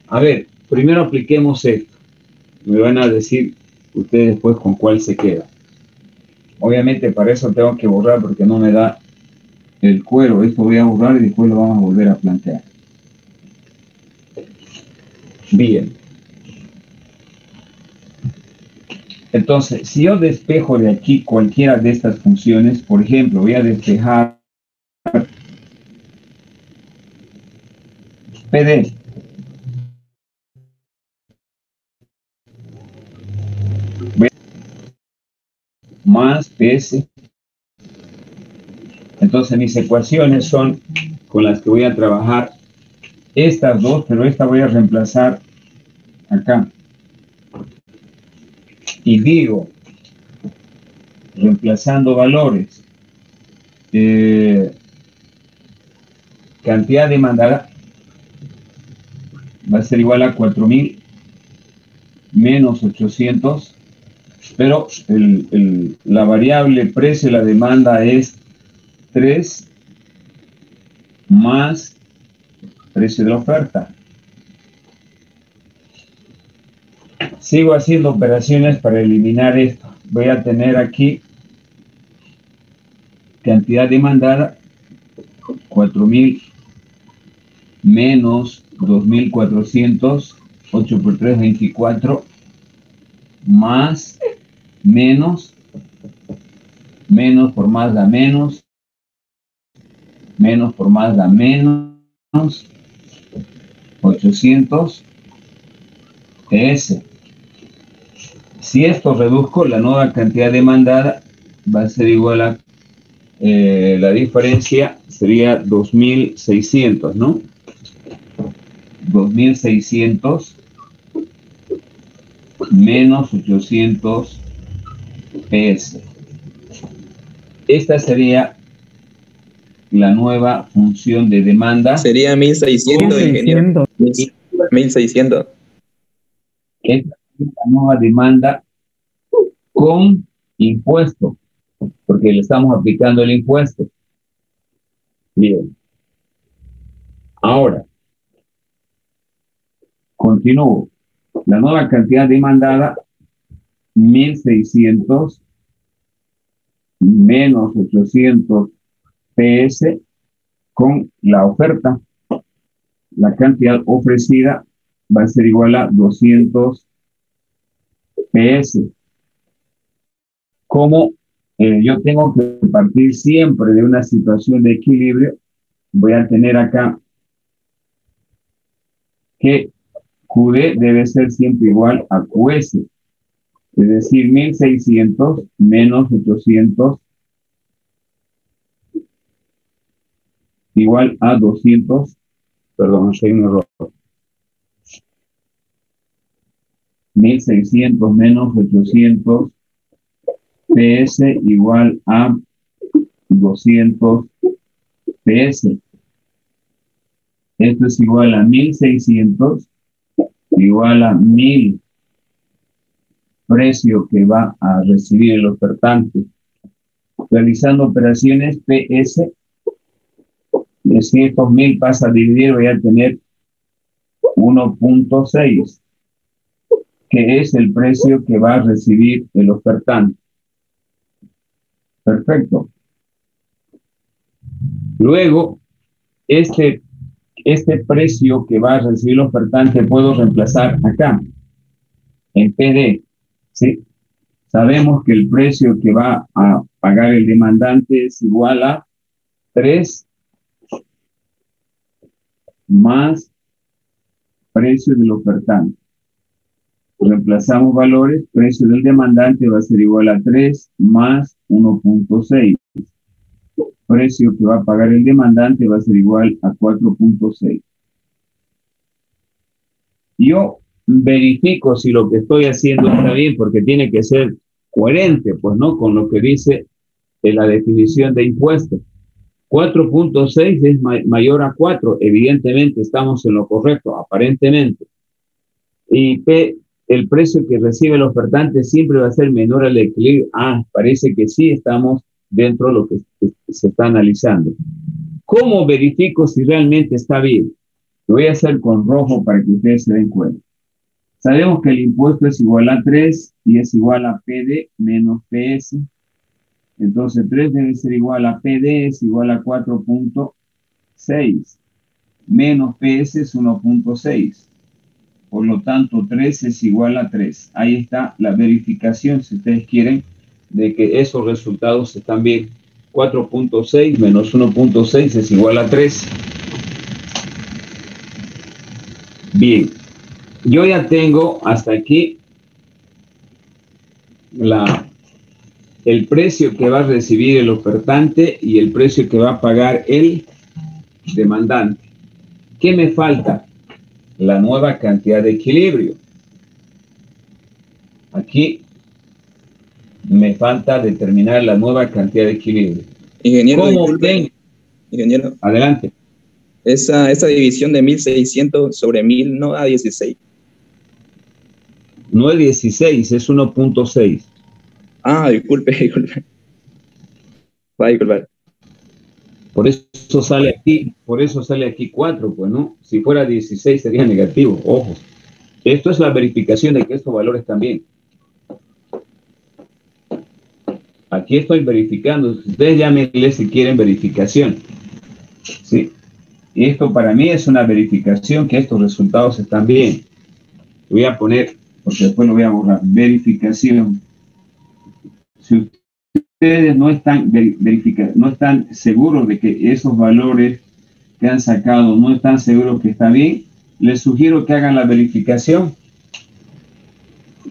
A ver, primero apliquemos esto. Me van a decir ustedes después con cuál se queda. Obviamente para eso tengo que borrar porque no me da el cuero. Esto voy a borrar y después lo vamos a volver a plantear. Bien. Entonces, si yo despejo de aquí cualquiera de estas funciones, por ejemplo, voy a despejar PD. Más PS. Entonces mis ecuaciones son con las que voy a trabajar estas dos, pero esta voy a reemplazar acá. Y digo, reemplazando valores, cantidad demandada va a ser igual a 4.000 menos 800, pero la variable precio de la demanda es 3 más precio de la oferta. Sigo haciendo operaciones para eliminar esto. Voy a tener aquí cantidad demandada 4.000 menos 2.400, 8 por 3, 24, más, menos por más da menos por más da menos, 800 PS. Si esto reduzco, la nueva cantidad demandada va a ser igual a, la diferencia sería 2.600, ¿no? 2.600 menos 800 PS. Esta sería la nueva función de demanda. Sería 1.600, ingeniero. 1.600. Esta es la nueva demanda con impuesto, porque le estamos aplicando el impuesto. Bien. Ahora, continúo. La nueva cantidad demandada, 1.600 menos 800 PS con la oferta. La cantidad ofrecida va a ser igual a 200 PS. Como yo tengo que partir siempre de una situación de equilibrio, voy a tener acá que QD debe ser siempre igual a QS. Es decir, 1.600 menos 800 igual a 200, perdón, hay un error. 1600 menos 800 PS igual a 200 PS. Esto es igual a 1600 igual a 1000 precio que va a recibir el ofertante. Realizando operaciones PS, y si estos 1000 pasa a dividir, voy a tener 1.6, que es el precio que va a recibir el ofertante. Perfecto. Luego, este precio que va a recibir el ofertante puedo reemplazar acá, en PD, ¿sí? Sabemos que el precio que va a pagar el demandante es igual a 3 más precio del ofertante. Reemplazamos valores, precio del demandante va a ser igual a 3 más 1.6. Precio que va a pagar el demandante va a ser igual a 4.6. Yo verifico si lo que estoy haciendo está bien, porque tiene que ser coherente, pues, ¿no? Con lo que dice la definición de impuesto. 4.6 es mayor a 4. Evidentemente estamos en lo correcto, aparentemente. Y P, el precio que recibe el ofertante siempre va a ser menor al equilibrio. Ah, parece que sí estamos dentro de lo que se está analizando. ¿Cómo verifico si realmente está bien? Lo voy a hacer con rojo para que ustedes se den cuenta. Sabemos que el impuesto es igual a 3 y es igual a PD menos PS. Entonces 3 debe ser igual a PD, es igual a 4.6. Menos PS es 1.6. Por lo tanto, 3 es igual a 3. Ahí está la verificación, si ustedes quieren, de que esos resultados están bien. 4.6 menos 1.6 es igual a 3. Bien. Yo ya tengo hasta aquí el precio que va a recibir el ofertante y el precio que va a pagar el demandante. ¿Qué me falta? La nueva cantidad de equilibrio. Aquí me falta determinar la nueva cantidad de equilibrio. Ingeniero, ¿Cómo obtengo? Ingeniero, Adelante. esa división de 1600 sobre 1000 no da 16. No es 16, es 1.6. Ah, disculpe. Va a disculpar. Por eso sale aquí 4, pues, ¿no? Si fuera 16 sería negativo, ojo. Esto es la verificación de que estos valores están bien. Aquí estoy verificando. Ustedes llámenle si quieren verificación. ¿Sí? Y esto para mí es una verificación que estos resultados están bien. Voy a poner, porque después lo voy a borrar, verificación. Si ustedes no están no están seguros de que esos valores que han sacado no están seguros que está bien, les sugiero que hagan la verificación.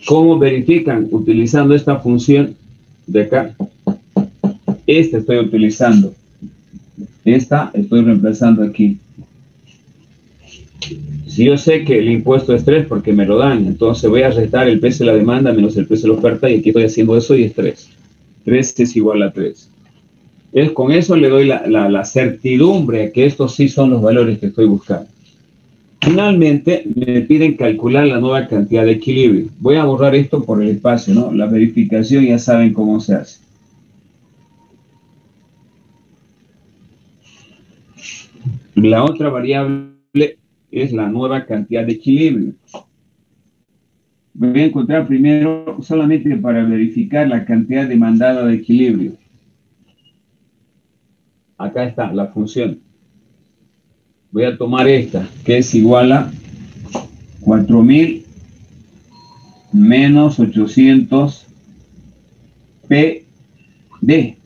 ¿Cómo verifican? Utilizando esta función de acá. Esta estoy utilizando. Esta estoy reemplazando aquí. Si yo sé que el impuesto es 3 porque me lo dan, entonces voy a restar el precio de la demanda menos el precio de la oferta, y aquí estoy haciendo eso y es 3. 3 es igual a 3. Con eso le doy la certidumbre que estos sí son los valores que estoy buscando. Finalmente, me piden calcular la nueva cantidad de equilibrio. Voy a borrar esto por el espacio, ¿no? La verificación ya saben cómo se hace. La otra variable es la nueva cantidad de equilibrio. Voy a encontrar primero solamente para verificar la cantidad demandada de equilibrio. Acá está la función. Voy a tomar esta, que es igual a 4000 menos 800 PD.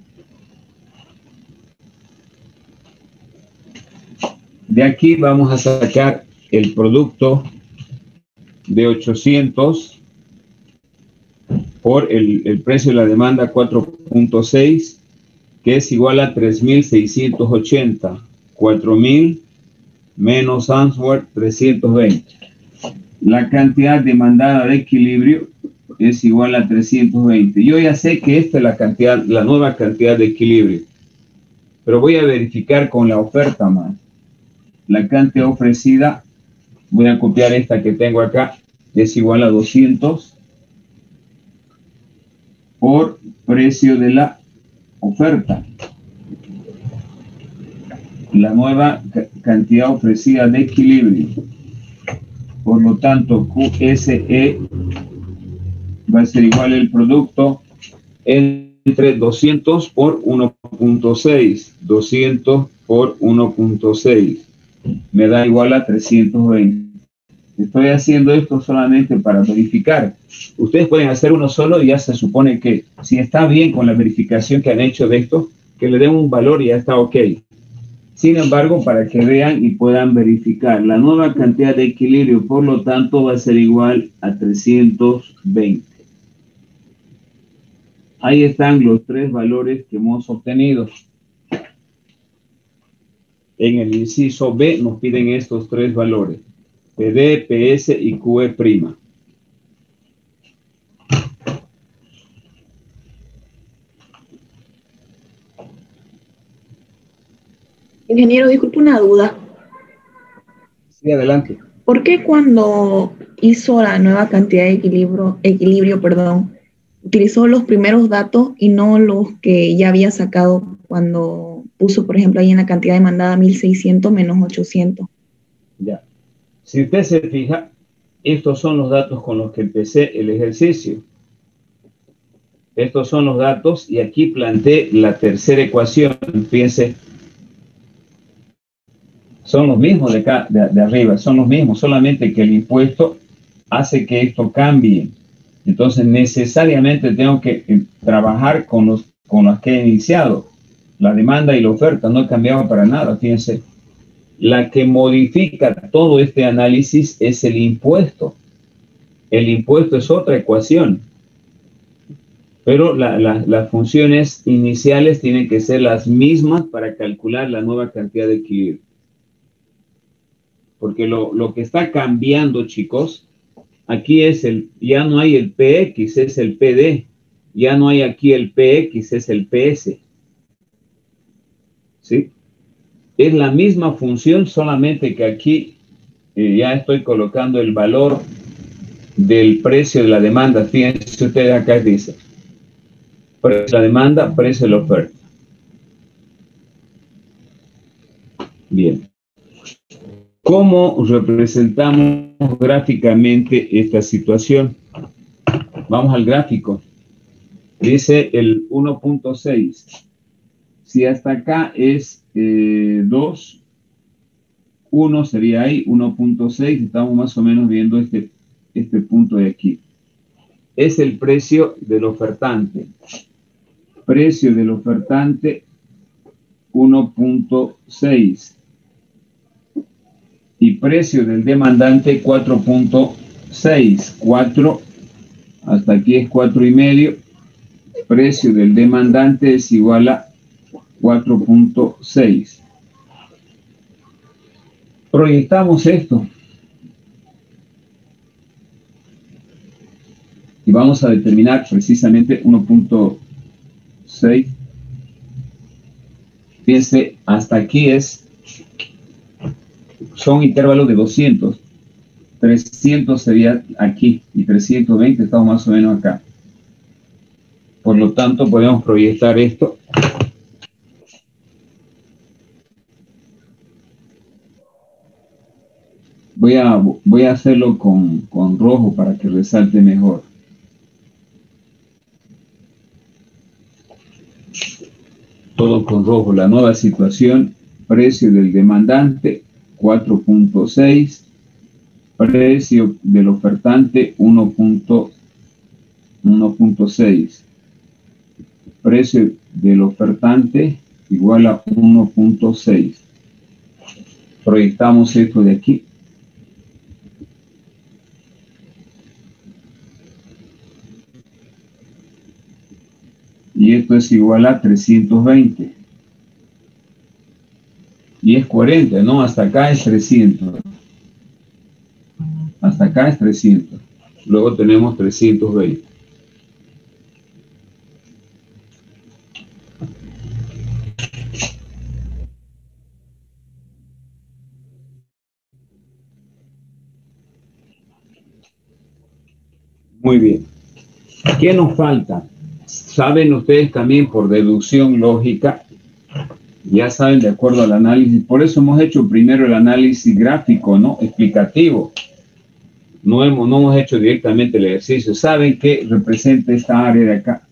De aquí vamos a sacar el producto de 800 por el precio de la demanda 4.6, que es igual a 3680. 4.000 menos Answer 320. La cantidad demandada de equilibrio es igual a 320. Yo ya sé que esta es la cantidad, la nueva cantidad de equilibrio, pero voy a verificar con la oferta más. La cantidad ofrecida, voy a copiar esta que tengo acá, es igual a 200 por precio de la oferta. La nueva cantidad ofrecida de equilibrio. Por lo tanto, QSE va a ser igual al producto entre 200 por 1.6. 200 por 1.6. Me da igual a 320. Estoy haciendo esto solamente para verificar. Ustedes pueden hacer uno solo y ya se supone que si está bien con la verificación que han hecho de esto, que le den un valor y ya está ok. Sin embargo, para que vean y puedan verificar, la nueva cantidad de equilibrio, por lo tanto, va a ser igual a 320. Ahí están los tres valores que hemos obtenido. En el inciso B nos piden estos tres valores: PD, PS y QE'. Ingeniero, disculpe una duda. Sí, adelante. ¿Por qué cuando hizo la nueva cantidad de equilibrio, utilizó los primeros datos y no los que ya había sacado cuando puso, por ejemplo, ahí en la cantidad demandada 1.600 menos 800? Ya. Si usted se fija, estos son los datos con los que empecé el ejercicio. Estos son los datos y aquí planteé la tercera ecuación. Fíjense, son los mismos de acá, de arriba, son los mismos, solamente que el impuesto hace que esto cambie. Entonces, necesariamente tengo que trabajar con los que he iniciado. La demanda y la oferta no he cambiado para nada, fíjense. La que modifica todo este análisis es el impuesto. El impuesto es otra ecuación. Pero las funciones iniciales tienen que ser las mismas para calcular la nueva cantidad de equilibrio. Porque lo que está cambiando, chicos, aquí es ya no hay el PX, es el PD. Ya no hay aquí el PX, es el PS. ¿Sí? Es la misma función, solamente que aquí ya estoy colocando el valor del precio de la demanda. Fíjense ustedes acá dice, precio de la demanda, precio de la oferta. Bien. ¿Cómo representamos gráficamente esta situación? Vamos al gráfico. Dice el 1.6. Si hasta acá es 2, 1 sería ahí, 1.6. Estamos más o menos viendo este punto de aquí. Es el precio del ofertante. Precio del ofertante 1.6. Y precio del demandante 4.6. 4, hasta aquí es 4,5. Precio del demandante es igual a 4.6. Proyectamos esto. Y vamos a determinar precisamente 1.6. Fíjense, hasta aquí son intervalos de 200. 300 sería aquí y 320 estamos más o menos acá. Por lo tanto, podemos proyectar esto. Voy a hacerlo con rojo para que resalte mejor. Todo con rojo. La nueva situación, precio del demandante 4.6, precio del ofertante 1.6, precio del ofertante igual a 1.6. Proyectamos esto de aquí. Y esto es igual a 320. Y es coherente, ¿no? Hasta acá es 300. Hasta acá es 300. Luego tenemos 320. Muy bien. ¿Qué nos falta? Saben ustedes también por deducción lógica, ya saben de acuerdo al análisis, por eso hemos hecho primero el análisis gráfico, ¿no? Explicativo. No hemos hecho directamente el ejercicio. ¿Saben qué representa esta área de acá?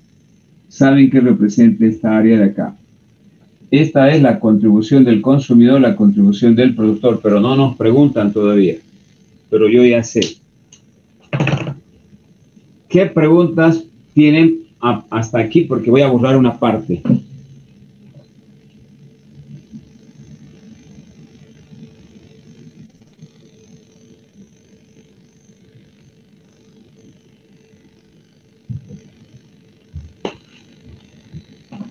¿Saben qué representa esta área de acá? Esta es la contribución del consumidor, la contribución del productor, pero no nos preguntan todavía. Pero yo ya sé. ¿Qué preguntas tienen hasta aquí? Porque voy a borrar una parte.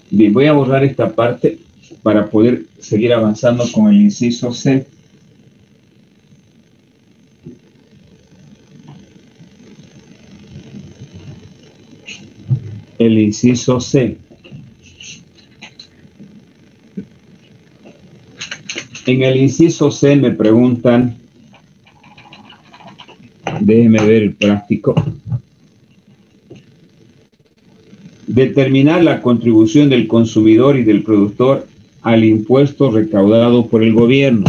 Bien, voy a borrar esta parte para poder seguir avanzando con el inciso C. El inciso C. En el inciso C me preguntan, déjenme ver el práctico, determinar la contribución del consumidor y del productor al impuesto recaudado por el gobierno.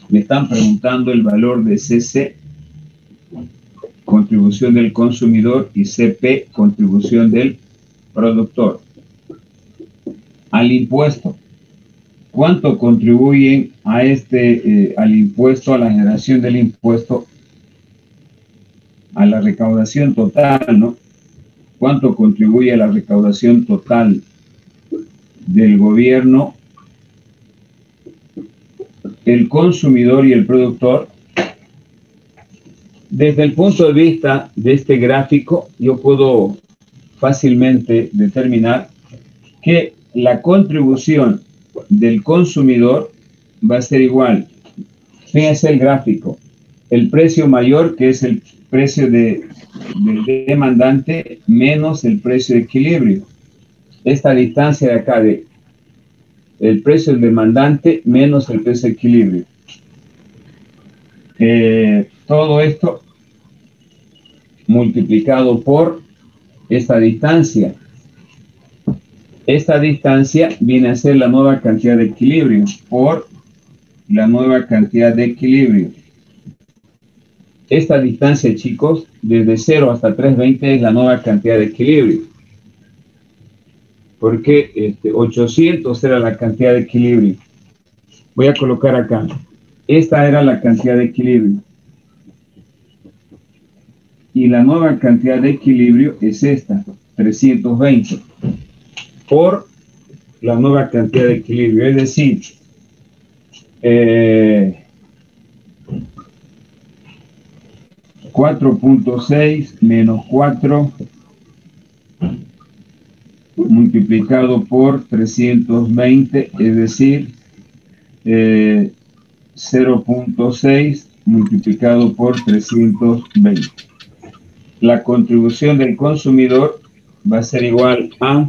Me están preguntando el valor de CC, contribución del consumidor, y CP, contribución del productor. Al impuesto, ¿cuánto contribuyen a al impuesto, a la generación del impuesto, a la recaudación total, ¿no? ¿Cuánto contribuye a la recaudación total del gobierno el consumidor y el productor? Desde el punto de vista de este gráfico, yo puedo fácilmente determinar que la contribución del consumidor va a ser igual. Fíjense el gráfico. El precio mayor, que es el precio del demandante, menos el precio de equilibrio. Esta distancia de acá de el precio del demandante menos el precio de equilibrio. Todo esto multiplicado por esta distancia. Esta distancia viene a ser la nueva cantidad de equilibrio por la nueva cantidad de equilibrio. Esta distancia, chicos, desde 0 hasta 320 es la nueva cantidad de equilibrio. Porque 800 era la cantidad de equilibrio. Voy a colocar acá. Esta era la cantidad de equilibrio. Y la nueva cantidad de equilibrio es esta, 320. Por la nueva cantidad de equilibrio. Es decir, 4.6 menos 4 multiplicado por 320, es decir, 0.6 multiplicado por 320. La contribución del consumidor va a ser igual a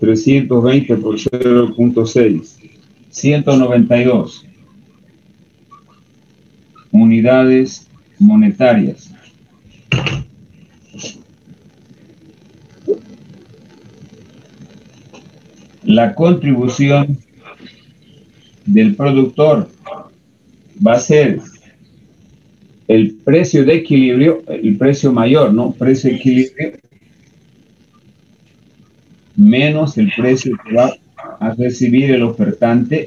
320 por 0.6, 192 unidades monetarias. La contribución del productor va a ser el precio de equilibrio, el precio mayor, ¿no? Precio de equilibrio menos el precio que va a recibir el ofertante,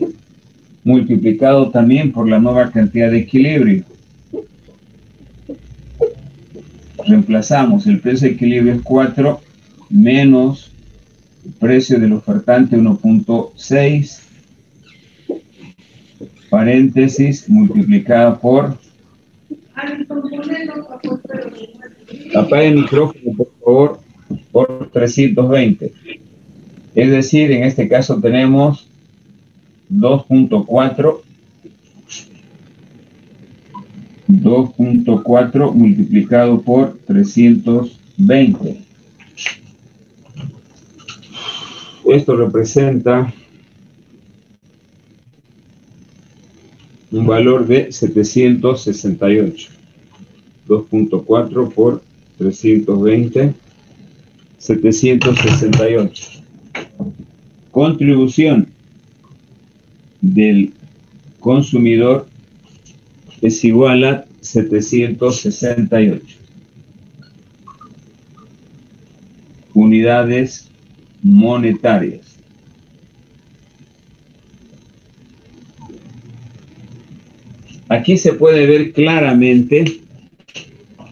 multiplicado también por la nueva cantidad de equilibrio. Reemplazamos, el precio de equilibrio es 4 menos el precio del ofertante 1.6, paréntesis, multiplicada por... Apague el micrófono, por favor, por 320. Es decir, en este caso tenemos 2.4 multiplicado por 320. Esto representa un valor de 768. 2.4 por 320, 768. Contribución del consumidor es igual a 768 unidades monetarias. Aquí se puede ver claramente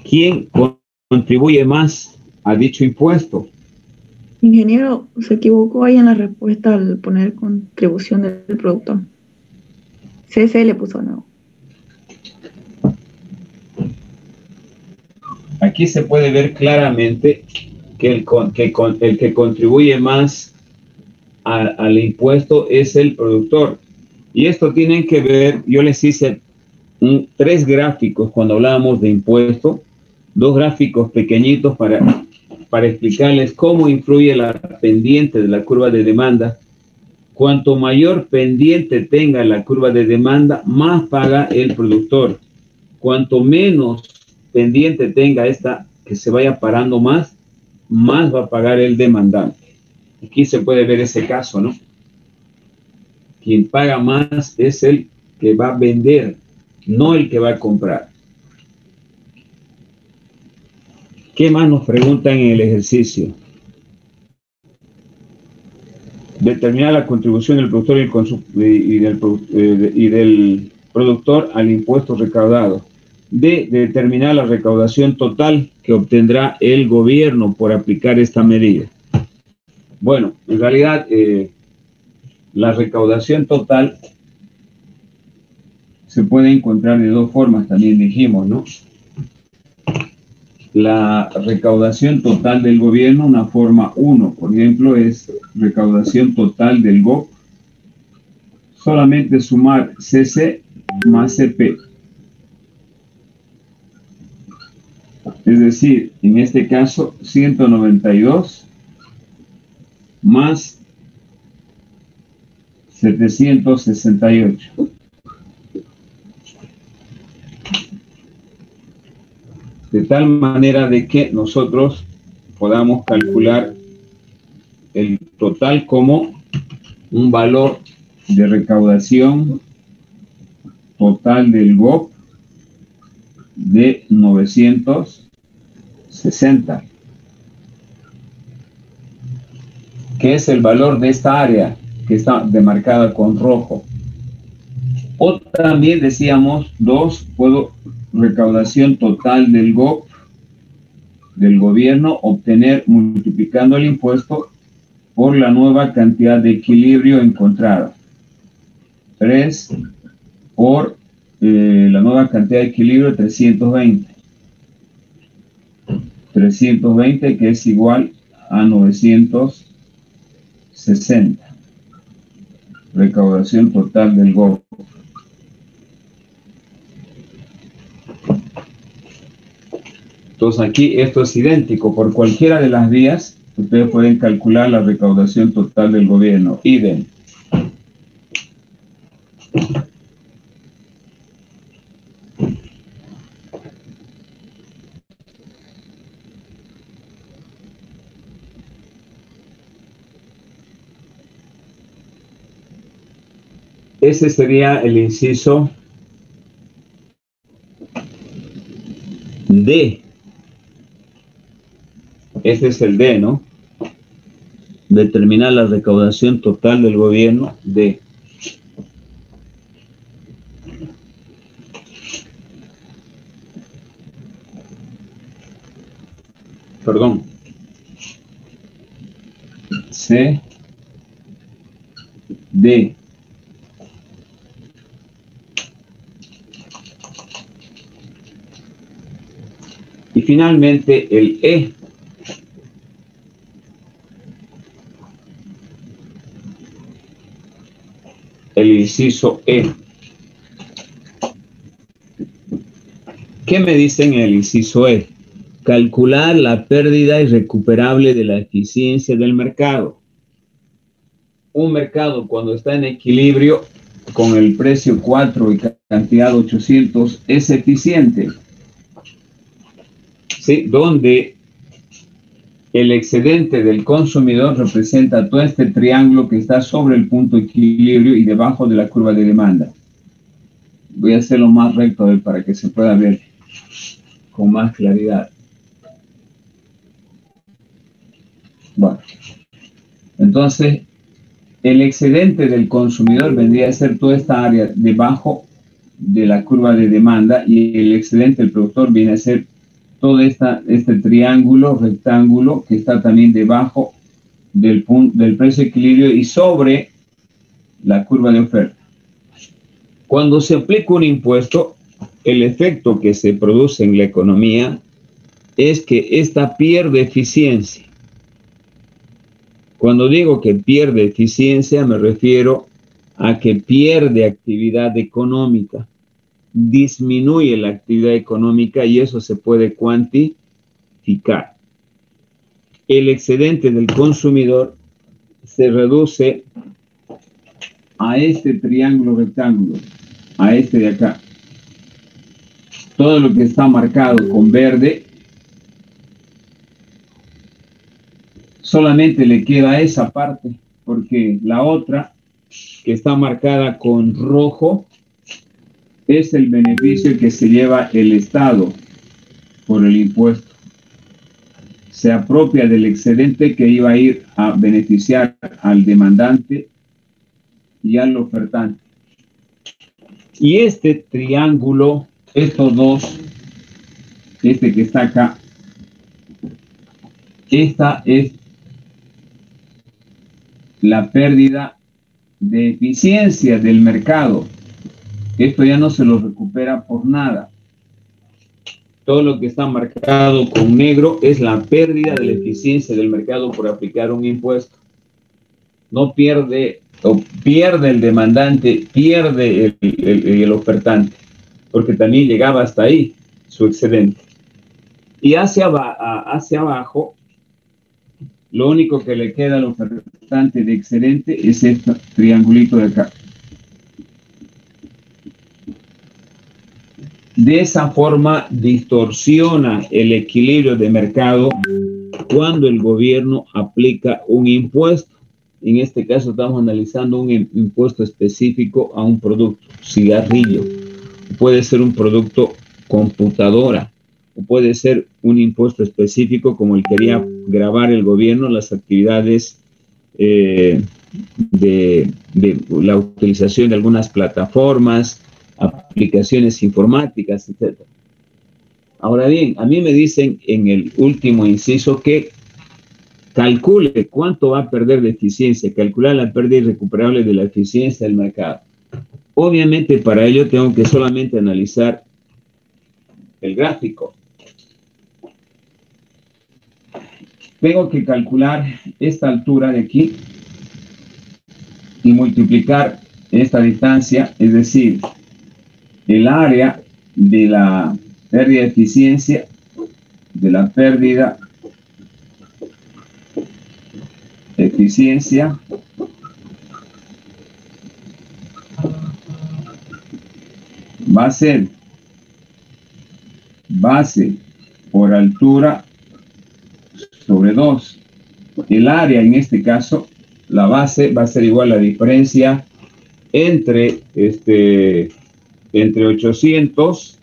quién contribuye más a dicho impuesto. Ingeniero, se equivocó ahí en la respuesta al poner contribución del productor. CC le puso no. Aquí se puede ver claramente que el que contribuye más al impuesto es el productor. Y esto tienen que ver, yo les hice 3 gráficos cuando hablábamos de impuesto, 2 gráficos pequeñitos para explicarles cómo influye la pendiente de la curva de demanda. Cuanto mayor pendiente tenga la curva de demanda, más paga el productor. Cuanto menos pendiente tenga esta, que se vaya parando más va a pagar el demandante. Aquí se puede ver ese caso, ¿no? Quien paga más es el que va a vender, no el que va a comprar. ¿Qué más nos preguntan en el ejercicio? Determinar la contribución del productor y del productor al impuesto recaudado. D. Determinar la recaudación total que obtendrá el gobierno por aplicar esta medida. Bueno, en realidad la recaudación total se puede encontrar de 2 formas, también dijimos, ¿no? La recaudación total del gobierno, una forma 1, por ejemplo, es recaudación total del GOP, solamente sumar CC más CP. Es decir, en este caso, 192 más 768. De tal manera de que nosotros podamos calcular el total como un valor de recaudación total del GOP de 960, que es el valor de esta área que está demarcada con rojo. O también decíamos 2, puedo recaudación total del GOP del gobierno obtener multiplicando el impuesto por la nueva cantidad de equilibrio encontrada. 3 por la nueva cantidad de equilibrio 320. 320 que es igual a 960. Recaudación total del GOP. Entonces aquí esto es idéntico. Por cualquiera de las vías, ustedes pueden calcular la recaudación total del gobierno. Idem. Ese sería el inciso D. Este es el D, ¿no? Determinar la recaudación total del gobierno, D. Perdón. C. D. Y finalmente el E. inciso E. ¿Qué me dicen en el inciso E? Calcular la pérdida irrecuperable de la eficiencia del mercado. Un mercado cuando está en equilibrio con el precio 4 y cantidad 800 es eficiente. ¿Sí? Donde el excedente del consumidor representa todo este triángulo que está sobre el punto de equilibrio y debajo de la curva de demanda. Voy a hacerlo más recto para que se pueda ver con más claridad. Bueno, entonces el excedente del consumidor vendría a ser toda esta área debajo de la curva de demanda y el excedente del productor viene a ser todo este triángulo, rectángulo que está también debajo del precio de equilibrio y sobre la curva de oferta. Cuando se aplica un impuesto, el efecto que se produce en la economía es que ésta pierde eficiencia. Cuando digo que pierde eficiencia, me refiero a que pierde actividad económica, disminuye la actividad económica y eso se puede cuantificar. El excedente del consumidor se reduce a este triángulo rectángulo, a este de acá. Todo lo que está marcado con verde, solamente le queda esa parte, porque la otra que está marcada con rojo es el beneficio que se lleva el Estado por el impuesto. Se apropia del excedente que iba a ir a beneficiar al demandante y al ofertante. Y este triángulo, estos dos, este que está acá, esta es la pérdida de eficiencia del mercado. Esto ya no se lo recupera por nada. Todo lo que está marcado con negro es la pérdida de la eficiencia del mercado por aplicar un impuesto. No pierde, o pierde el demandante, pierde el ofertante, porque también llegaba hasta ahí su excedente. Y hacia abajo, lo único que le queda al ofertante de excedente es este triangulito de acá. De esa forma distorsiona el equilibrio de mercado cuando el gobierno aplica un impuesto. En este caso estamos analizando un impuesto específico a un producto, cigarrillo. Puede ser un producto computadora, o puede ser un impuesto específico como el que quería gravar el gobierno, las actividades de la utilización de algunas plataformas, aplicaciones informáticas, etc. Ahora bien, a mí me dicen en el último inciso que calcule cuánto va a perder de eficiencia, calcular la pérdida irrecuperable de la eficiencia del mercado. Obviamente para ello tengo que solamente analizar el gráfico. Tengo que calcular esta altura de aquí y multiplicar esta distancia, es decir, el área de la pérdida de eficiencia, de la pérdida de eficiencia va a ser base por altura sobre 2. El área, en este caso, la base va a ser igual a la diferencia entre 800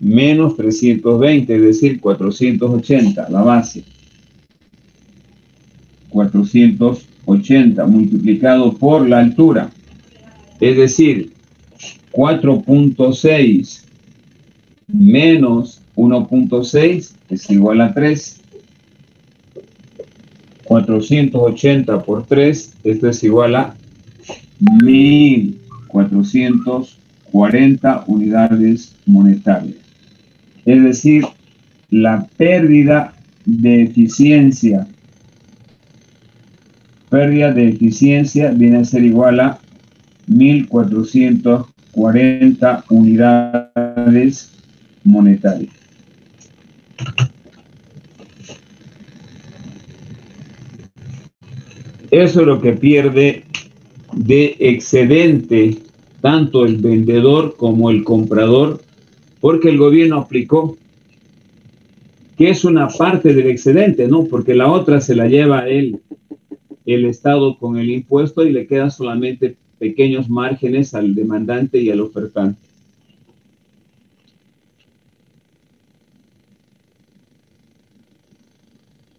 menos 320, es decir, 480, la base. 480 multiplicado por la altura, es decir, 4.6 menos 1.6 es igual a 3. 480 por 3, esto es igual a 1440 unidades monetarias. Es decir, la pérdida de eficiencia viene a ser igual a 1.440 unidades monetarias. Eso es lo que pierde de excedente tanto el vendedor como el comprador, porque el gobierno aplicó que es una parte del excedente, ¿no? Porque la otra se la lleva el Estado con el impuesto y le quedan solamente pequeños márgenes al demandante y al ofertante.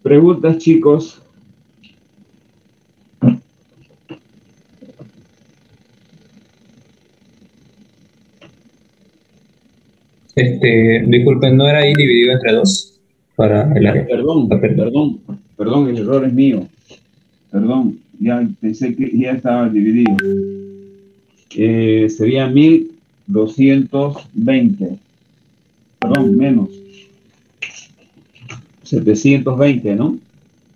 ¿Preguntas, chicos? Disculpen, ¿no era ahí dividido entre dos para el área? Perdón, el error es mío. Perdón, ya pensé que ya estaba dividido. Sería 1.220. Perdón, menos. 720, ¿no?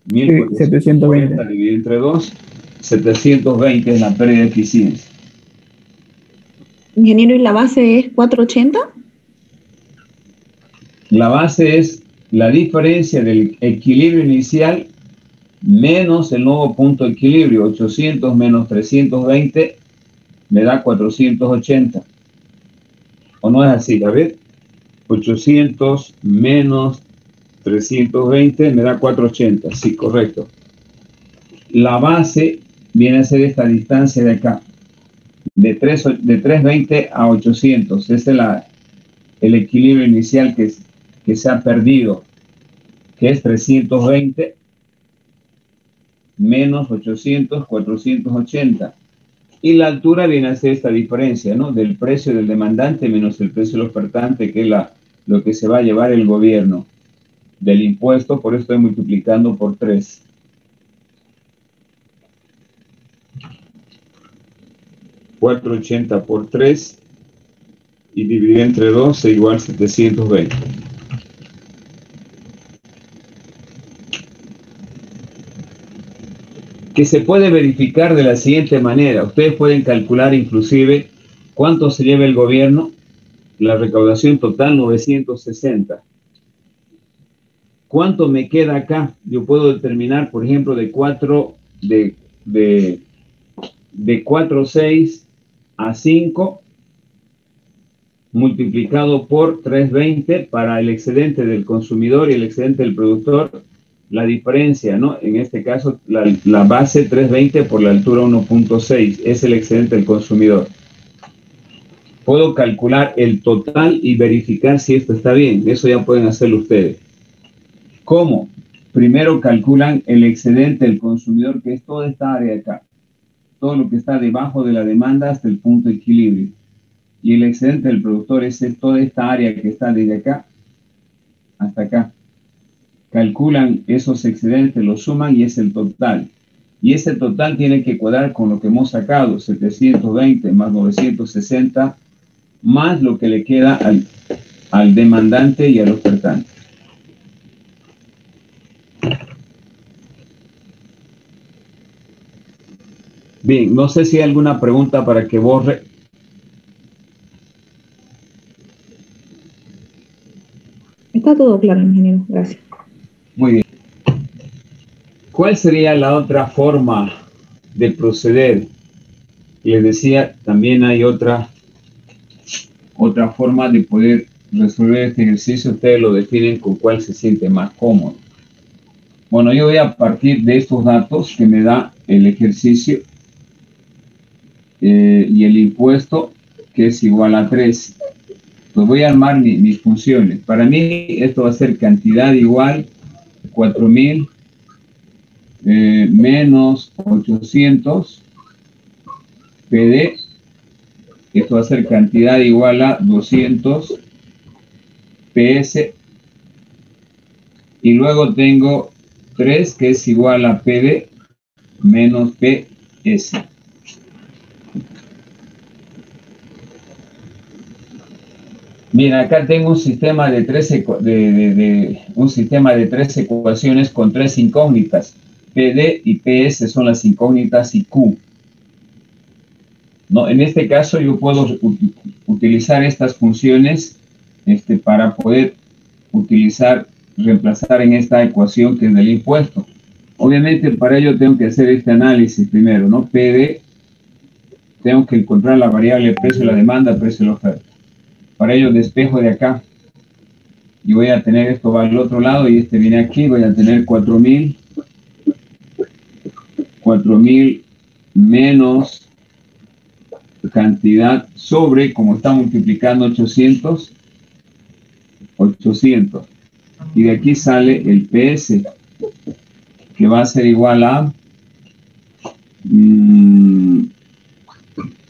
1.720 dividido entre 2. 720 es la pérdida de eficiencia. Ingeniero, ¿y la base es 480? La base es la diferencia del equilibrio inicial menos el nuevo punto de equilibrio. 800 menos 320 me da 480. ¿O no es así? A ver, 800 menos 320 me da 480. Sí, correcto. La base viene a ser esta distancia de acá, de 320 a 800. Ese es el equilibrio inicial que se ha perdido, que es 320 menos 800, 480. Y la altura viene a ser esta diferencia, ¿no? Del precio del demandante menos el precio del ofertante, que es lo que se va a llevar el gobierno del impuesto. Por eso estoy multiplicando por 3. $480 por 3 y dividir entre 2 es igual a 720. Que se puede verificar de la siguiente manera. Ustedes pueden calcular inclusive cuánto se lleva el gobierno. La recaudación total, 960. ¿Cuánto me queda acá? Yo puedo determinar, por ejemplo, de 4.6 a 5 multiplicado por 320 para el excedente del consumidor y el excedente del productor. La diferencia, ¿no? En este caso, la base 320 por la altura 1.6 es el excedente del consumidor. Puedo calcular el total y verificar si esto está bien. Eso ya pueden hacerlo ustedes. ¿Cómo? Primero calculan el excedente del consumidor, que es toda esta área de acá. Todo lo que está debajo de la demanda hasta el punto de equilibrio. Y el excedente del productor es toda esta área que está desde acá hasta acá. Calculan esos excedentes, los suman y es el total. Y ese total tiene que cuadrar con lo que hemos sacado, 720 más 960, más lo que le queda al demandante y al ofertante. Bien, no sé si hay alguna pregunta para que borre. Está todo claro, ingeniero. Gracias. Muy bien. ¿Cuál sería la otra forma de proceder? Les decía, también hay otra forma de poder resolver este ejercicio. Ustedes lo definen con cuál se siente más cómodo. Bueno, yo voy a partir de estos datos que me da el ejercicio y el impuesto, que es igual a 3. Pues voy a armar mis funciones. Para mí esto va a ser cantidad igual 4.000 menos 800 PD. Esto va a ser cantidad igual a 200 PS. Y luego tengo 3 que es igual a PD menos PS. Mira, acá tengo un sistema de 3 ecuaciones con 3 incógnitas. PD y PS son las incógnitas y Q. ¿no? En este caso yo puedo utilizar estas funciones para poder reemplazar en esta ecuación que es del impuesto. Obviamente para ello tengo que hacer este análisis primero, ¿no? PD, tengo que encontrar la variable precio de la demanda, precio de la oferta. Para ello despejo de acá y voy a tener esto va al otro lado y este viene aquí, voy a tener 4.000 menos cantidad sobre, como está multiplicando 800, y de aquí sale el PS, que va a ser igual a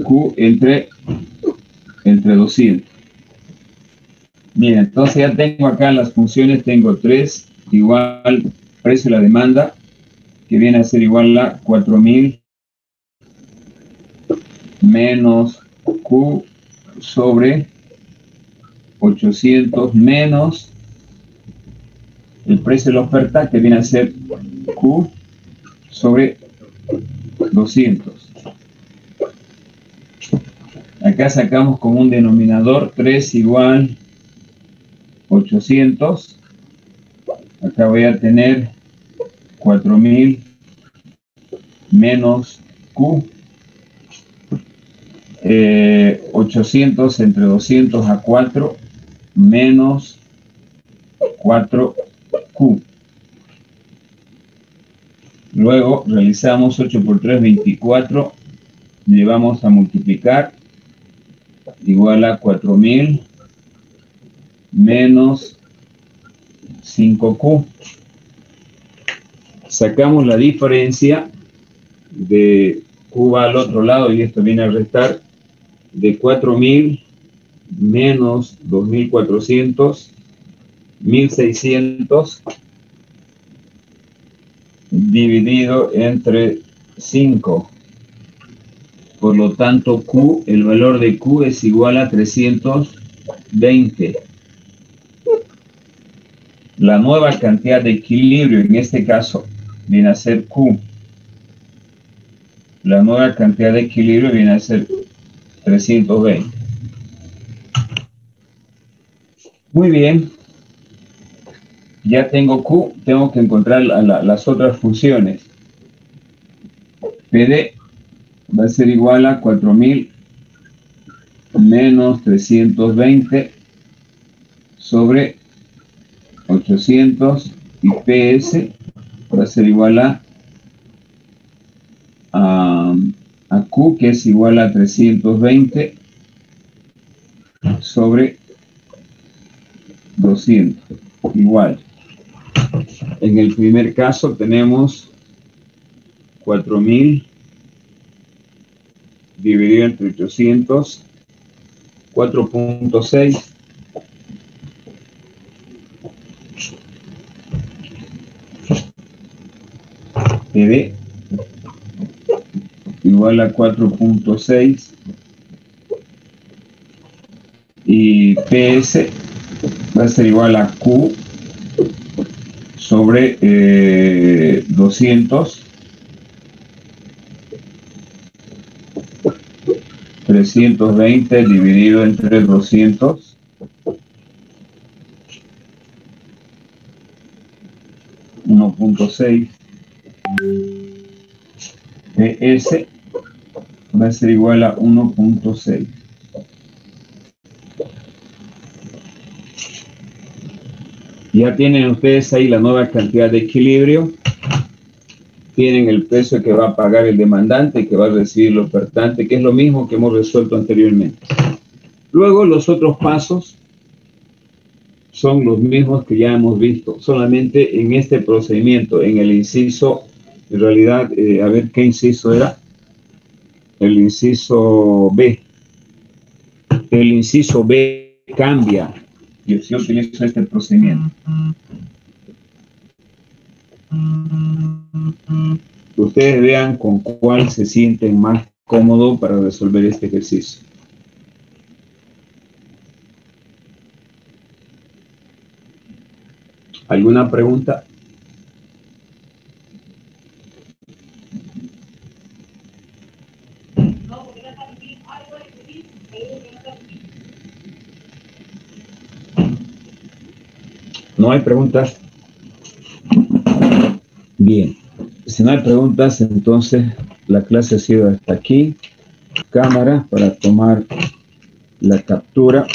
Q entre 200. Bien, entonces ya tengo acá las funciones, tengo 3 igual precio de la demanda, que viene a ser igual a 4.000 menos Q sobre 800 menos el precio de la oferta, que viene a ser Q sobre 200. Acá sacamos como un denominador 3 igual 800. Acá voy a tener 4.000 menos Q. 800 entre 200 a 4 menos 4Q. Luego realizamos 8 por 3, 24. Llevamos a multiplicar igual a 4.000 menos 5Q. Sacamos la diferencia de Q va al otro lado y esto viene a restar de 4.000 menos 2.400, 1.600 dividido entre 5. Por lo tanto, Q, el valor de Q es igual a 320. La nueva cantidad de equilibrio, en este caso, viene a ser Q. La nueva cantidad de equilibrio viene a ser 320. Muy bien. Ya tengo Q, tengo que encontrar las otras funciones. PD va a ser igual a 4.000 menos 320 sobre 800 y PS va a ser igual a Q, que es igual a 320 sobre 200. Igual. En el primer caso tenemos 4.000 dividido entre 800, 4.6 PD igual a 4.6 y PS va a ser igual a Q sobre 200, 320 dividido entre 200, 1.6 PS va a ser igual a 1.6. Ya tienen ustedes ahí la nueva cantidad de equilibrio. Tienen el precio que va a pagar el demandante, que va a recibir el ofertante, que es lo mismo que hemos resuelto anteriormente. Luego los otros pasos son los mismos que ya hemos visto, solamente en este procedimiento, en el inciso, en realidad, a ver qué inciso era, el inciso B. El inciso B cambia, y si yo utilizo este procedimiento. Ustedes vean con cuál se sienten más cómodos para resolver este ejercicio. ¿Alguna pregunta? ¿No hay preguntas? Bien. Si no hay preguntas, entonces la clase ha sido hasta aquí. Cámara para tomar la captura.